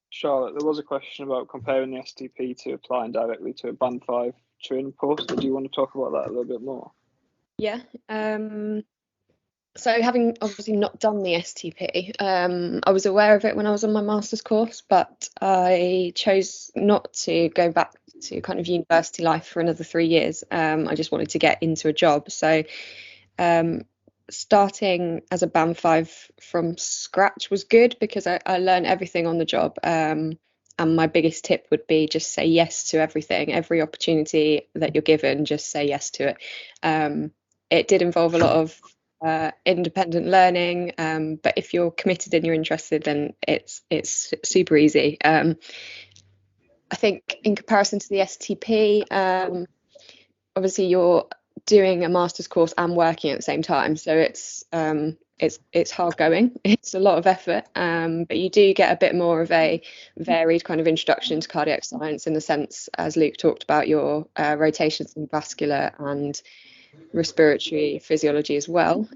Charlotte, there was a question about comparing the STP to applying directly to a Band 5 training post. Do you want to talk about that a little bit more? Yeah. So having obviously not done the STP, I was aware of it when I was on my master's course, but I chose not to go back to kind of university life for another 3 years. I just wanted to get into a job. So starting as a Band 5 from scratch was good because I learned everything on the job. And my biggest tip would be just say yes to everything, every opportunity that you're given, just say yes to it. It did involve a lot of independent learning, but if you're committed and you're interested, then it's super easy. I think in comparison to the STP, obviously you're doing a master's course and working at the same time, so it's hard going. It's a lot of effort, but you do get a bit more of a varied kind of introduction to cardiac science, in the sense, as Luke talked about, your rotations in vascular and respiratory physiology as well.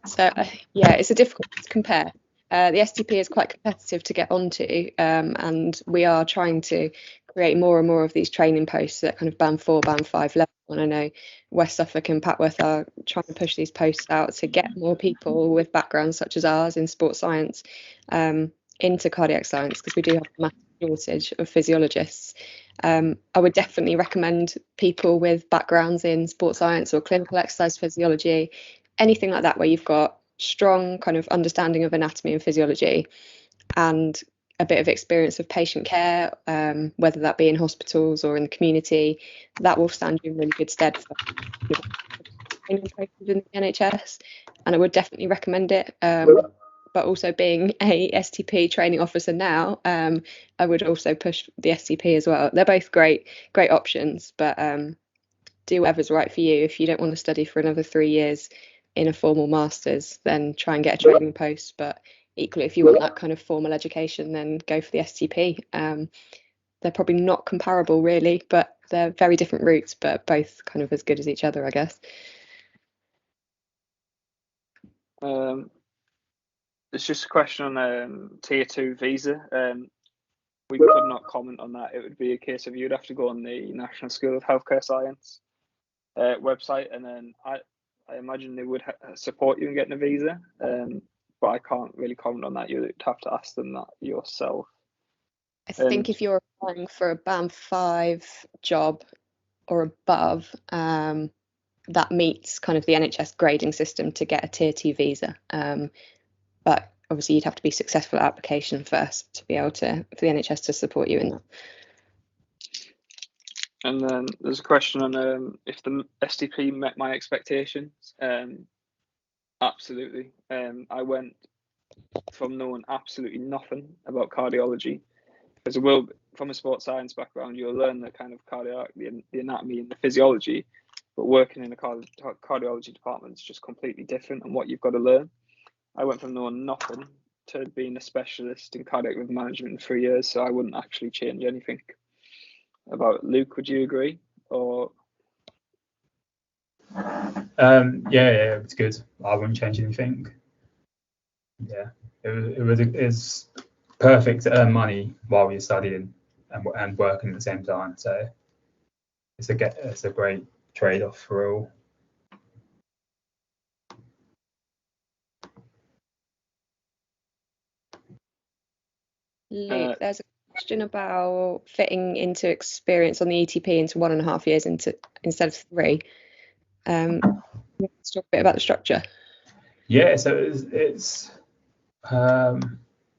So yeah, it's a difficult to compare. The STP is quite competitive to get onto, and we are trying to create more and more of these training posts at kind of Band 4, Band 5 level. And I know West Suffolk and Patworth are trying to push these posts out to get more people with backgrounds such as ours in sports science into cardiac science, because we do have a massive shortage of physiologists. I would definitely recommend people with backgrounds in sports science or clinical exercise physiology, anything like that, where you've got strong kind of understanding of anatomy and physiology and a bit of experience of patient care, whether that be in hospitals or in the community. That will stand you in really good stead for training places in the NHS, and I would definitely recommend it. But also, being a STP training officer now, I would also push the STP as well. They're both great options, but do whatever's right for you. If you don't want to study for another 3 years in a formal master's, then try and get a training post. But equally, if you want that kind of formal education, then go for the STP. They're probably not comparable really, but they're very different routes, but both kind of as good as each other, I guess. It's just a question on Tier 2 visa. We could not comment on that. It would be a case of you'd have to go on the National School of Healthcare Science website, and then I imagine they would support you in getting a visa. But I can't really comment on that. You'd have to ask them that yourself. I think if you're applying for a Band 5 job or above, that meets kind of the NHS grading system to get a Tier 2 visa. But obviously you'd have to be successful at application first to be able to, for the NHS to support you in that. And then there's a question on if the STP met my expectations. Absolutely. I went from knowing absolutely nothing about cardiology. From a sports science background, you'll learn the kind of cardiac, the anatomy and the physiology, but working in a cardiology department is just completely different, and what you've got to learn. I went from knowing nothing to being a specialist in cardiac rhythm management in 3 years, so I wouldn't actually change anything about. Luke, would you agree? Or yeah, it's good. I wouldn't change anything. Yeah, it's perfect to earn money while you're studying and working at the same time. So it's a great trade-off for all. Luke, there's a question about fitting into experience on the ETP into 1.5 years instead of 3. Let's talk a bit about the structure. Yeah, so it's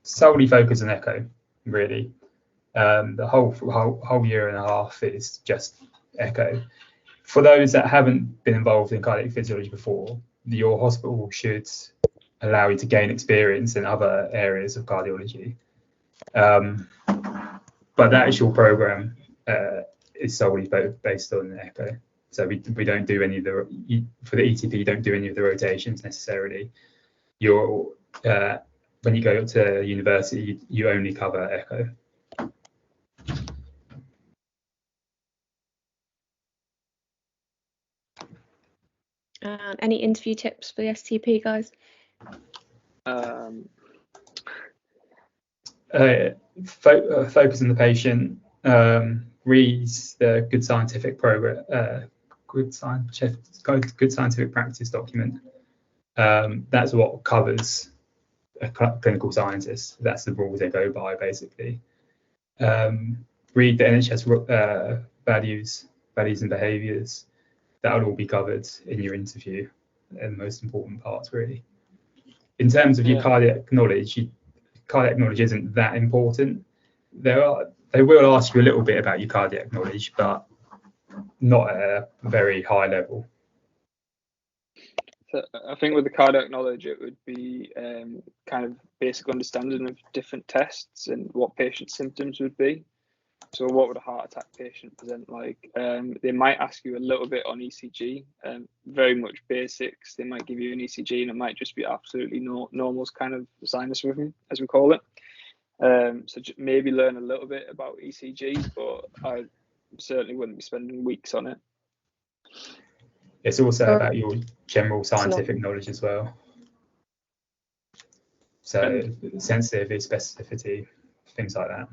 solely focused on echo, really. The whole year and a half is just echo. For those that haven't been involved in cardiac physiology before, your hospital should allow you to gain experience in other areas of cardiology. But the actual program is solely based on echo. So we don't do any of for the ETP, you don't do any of the rotations necessarily. When you go to university, you only cover echo. Any interview tips for the STP, guys? Focus on the patient, read the good scientific good scientific practice document. That's what covers a clinical scientist. That's the rules they go by, basically. Read the NHS values and behaviours. That will all be covered in your interview, and the most important parts, really. In terms of your cardiac knowledge isn't that important. They will ask you a little bit about your cardiac knowledge, but not at a very high level. So I think with the cardiac knowledge, it would be kind of basic understanding of different tests and what patient symptoms would be. So what would a heart attack patient present like? They might ask you a little bit on ECG, very much basics. They might give you an ECG and it might just be absolutely normal kind of sinus rhythm, as we call it. So maybe learn a little bit about ECG, but I certainly wouldn't be spending weeks on it. It's also about your general scientific knowledge as well. So sensitivity, specificity, things like that.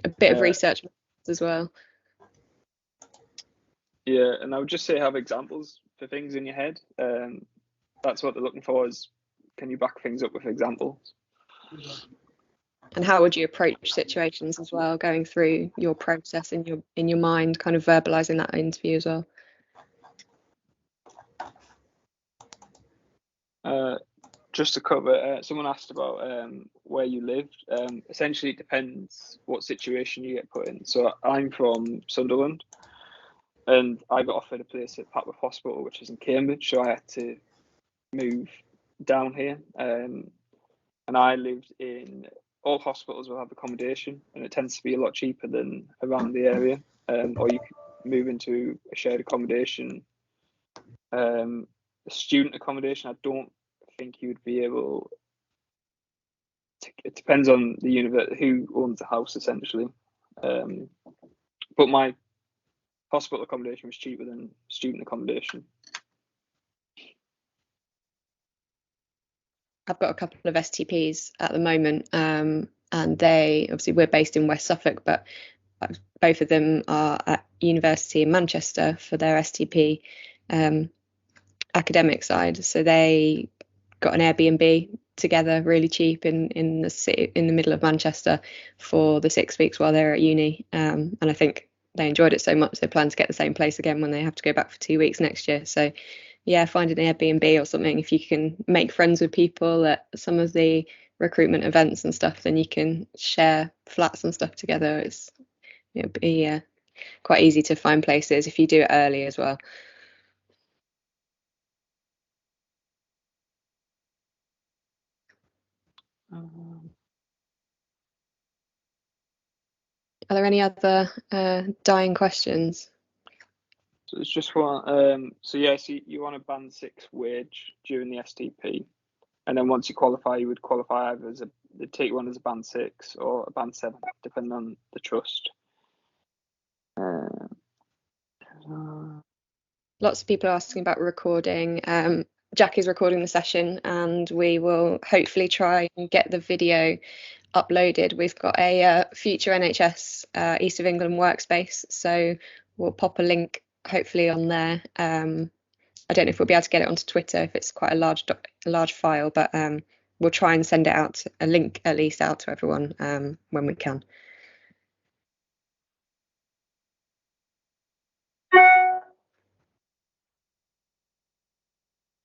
A bit of research as well. Yeah, and I would just say have examples for things in your head. That's what they're looking for, is can you back things up with examples? And how would you approach situations as well, going through your process in your mind, kind of verbalizing that interview as well? Just to cover, someone asked about where you lived. Essentially, it depends what situation you get put in. So I'm from Sunderland, and I got offered a place at Papworth Hospital, which is in Cambridge. So I had to move down here, and I lived in. All hospitals will have accommodation, and it tends to be a lot cheaper than around the area. Or you could move into a shared accommodation. Student accommodation, I don't think you would be able to, it depends on the university who owns the house essentially, but my hospital accommodation was cheaper than student accommodation. I've got a couple of STPs at the moment, and they obviously, we're based in West Suffolk, but both of them are at University in Manchester for their STP academic side. So they got an Airbnb together really cheap in the city, in the middle of Manchester, for the 6 weeks while they're at uni, and I think they enjoyed it so much they plan to get the same place again when they have to go back for 2 weeks next year. So yeah, find an Airbnb or something. If you can make friends with people at some of the recruitment events and stuff, then you can share flats and stuff together. It'll be quite easy to find places if you do it early as well. Are there any other dying questions? So it's just one. So you want a band 6 wage during the STP, and then once you qualify, you would qualify either as they take one as a band 6 or a band 7, depending on the trust. Lots of people are asking about recording. Jack is recording the session, and we will hopefully try and get the video uploaded. We've got a future NHS East of England workspace, so we'll pop a link hopefully on there. I don't know if we'll be able to get it onto Twitter if it's quite a large file, but we'll try and send it out, a link at least, out to everyone when we can.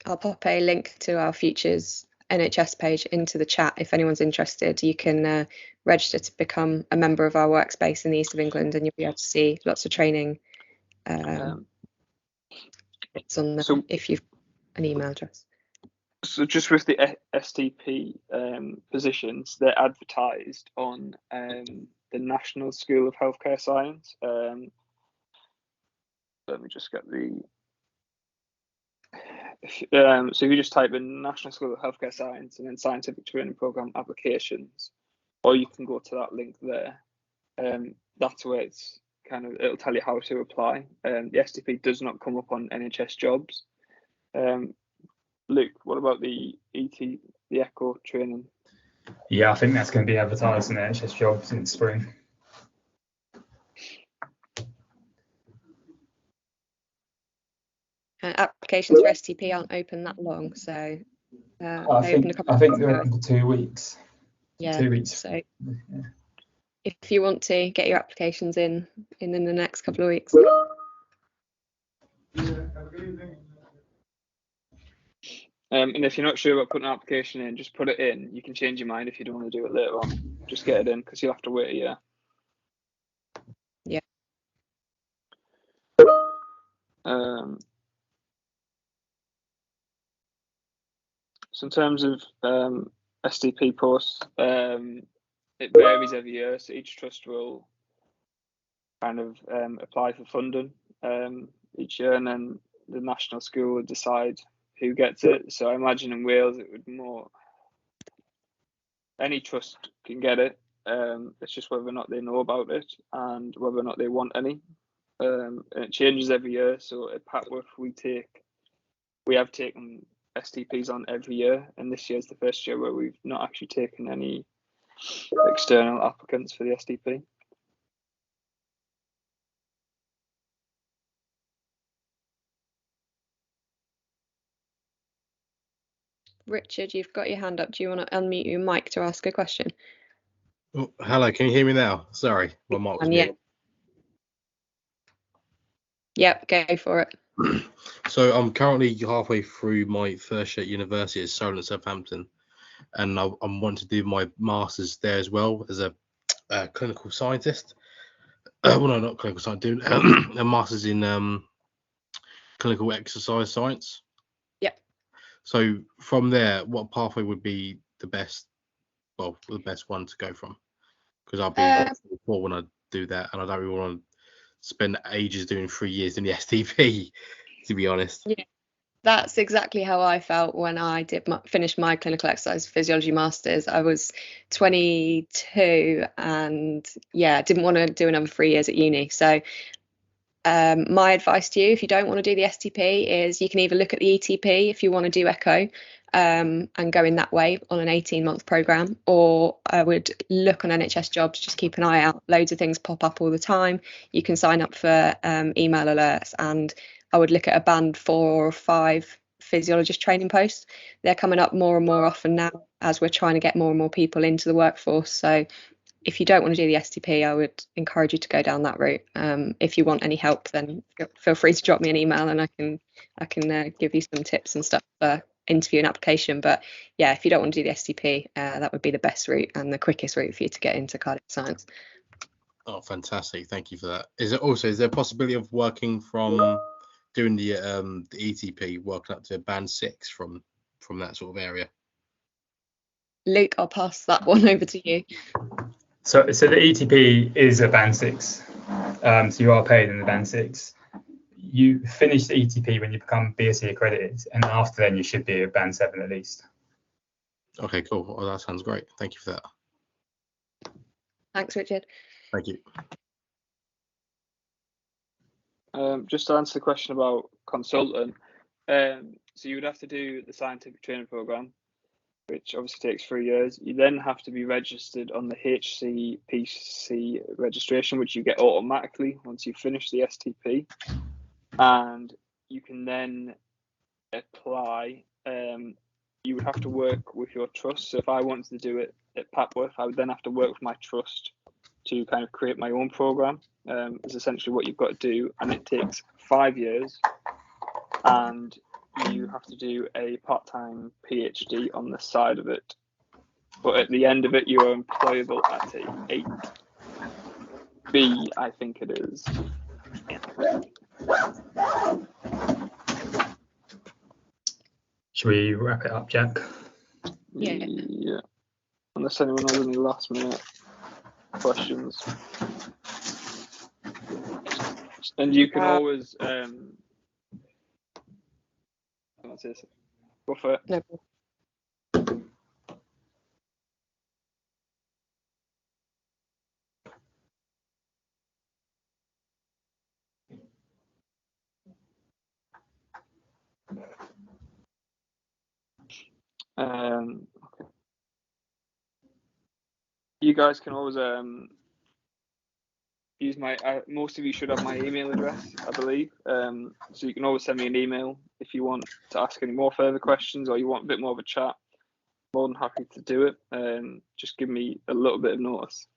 I'll pop a link to our Futures NHS page into the chat if anyone's interested. You can register to become a member of our workspace in the East of England, and you'll be able to see lots of training. It's on there if you've an email address. So just with the STP positions, they're advertised on the National School of Healthcare Science. Let me just get the. So if you just type in National School of Healthcare Science and then Scientific Training Programme applications, or you can go to that link there. That's where it's it'll tell you how to apply. The STP does not come up on NHS jobs. Luke, what about the the ECHO training? Yeah, I think that's going to be advertised in NHS jobs in spring. Applications for STP aren't open that long, so they open a couple I of think months they're ago. open for 2 weeks. Yeah, 2 weeks. so Yeah. if you want to get your applications in the next couple of weeks. And if you're not sure about putting an application in, just put it in. You can change your mind if you don't want to do it later on. Just get it in because you'll have to wait a year. Yeah. So in terms of STP posts, it varies every year. So each trust will kind of apply for funding each year, and then the national school would decide who gets it. So I imagine in Wales it would more any trust can get it. It's just whether or not they know about it and whether or not they want any. And it changes every year. So at Papworth we have taken STPs on every year, and this year's the first year where we've not actually taken any external applicants for the STP. Richard, you've got your hand up. Do you want to unmute your mic to ask a question? Oh, hello, can you hear me now? Sorry, my mic was Yeah. muted. Yep, go for it. So I'm currently halfway through my first year at university at Solent, Southampton, and I'm wanting to do my masters there as well as a clinical scientist. Well, no, not clinical science, doing a masters in clinical exercise science. Yep. So from there, what pathway would be the best one to go from? Because I'll be before when I do that, and I don't really want to spend ages doing 3 years in the STP, to be honest. Yeah, that's exactly how I felt when I did finish my clinical exercise physiology masters. I was 22 and didn't want to do another 3 years at uni. So my advice to you, if you don't want to do the STP, is you can either look at the ETP if you want to do echo and go in that way on an 18-month programme, or I would look on NHS jobs, just keep an eye out. Loads of things pop up all the time. You can sign up for email alerts, and I would look at a band 4 or 5 physiologist training posts. They're coming up more and more often now as we're trying to get more and more people into the workforce. So if you don't want to do the STP, I would encourage you to go down that route. If you want any help, then feel free to drop me an email, and I can give you some tips and stuff for interview and application. But yeah, if you don't want to do the STP, that would be the best route and the quickest route for you to get into cardiac science. Oh, fantastic! Thank you for that. Is there a possibility of working from doing the ETP, working up to band 6 from that sort of area? Luke, I'll pass that one over to you. So the ETP is a band 6. So you are paid in the band 6. You finish the ETP when you become BSc accredited, and after then you should be a band 7 at least. Okay, cool. Well, that sounds great. Thank you for that. Thanks, Richard. Thank you. Just to answer the question about consultant, so you would have to do the scientific training program, which obviously takes 3 years. You then have to be registered on the HCPC registration, which you get automatically once you finish the STP, and you can then apply. You would have to work with your trust. So if I wanted to do it at Papworth, I would then have to work with my trust to kind of create my own program. Is essentially what you've got to do, and it takes 5 years, and you have to do a part-time PhD on the side of it. But at the end of it, you are employable at a 8B, I think it is. Should we wrap it up, Jack? Yeah. Unless anyone has any last-minute questions. And you can always go for it. No. Okay. You guys can always use my. Most of you should have my email address, I believe. So you can always send me an email if you want to ask any more further questions or you want a bit more of a chat. More than happy to do it. Just give me a little bit of notice,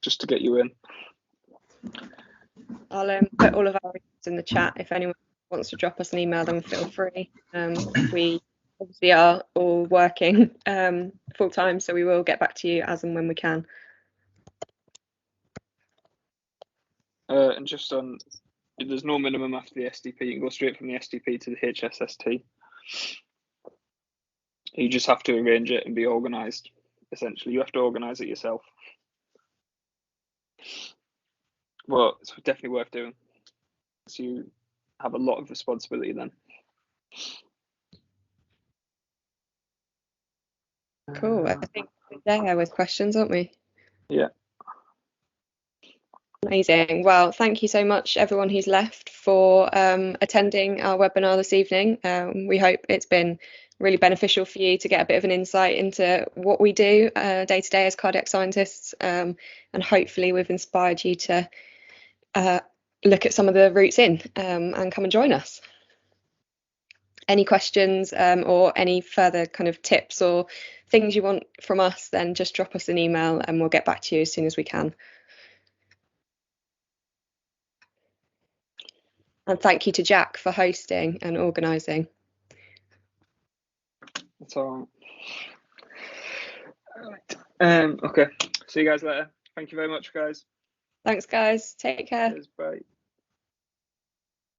just to get you in. I'll put all of our emails in the chat. If anyone wants to drop us an email, then feel free. We obviously are all working full time, so we will get back to you as and when we can. And just on, there's no minimum after the SDP. You can go straight from the SDP to the HSST. You just have to arrange it and be organised. Essentially, you have to organise it yourself. Well, it's definitely worth doing. So you have a lot of responsibility then. Cool. I think we're there with questions, aren't we? Yeah. Amazing. Well, thank you so much, everyone who's left, for attending our webinar this evening. We hope it's been really beneficial for you to get a bit of an insight into what we do day to day as cardiac scientists, and hopefully we've inspired you to look at some of the routes in and come and join us. Any questions or any further kind of tips or things you want from us, then just drop us an email and we'll get back to you as soon as we can. And thank you to Jack for hosting and organising. That's all right. Okay. See you guys later. Thank you very much, guys. Thanks, guys. Take care. Cheers, bye.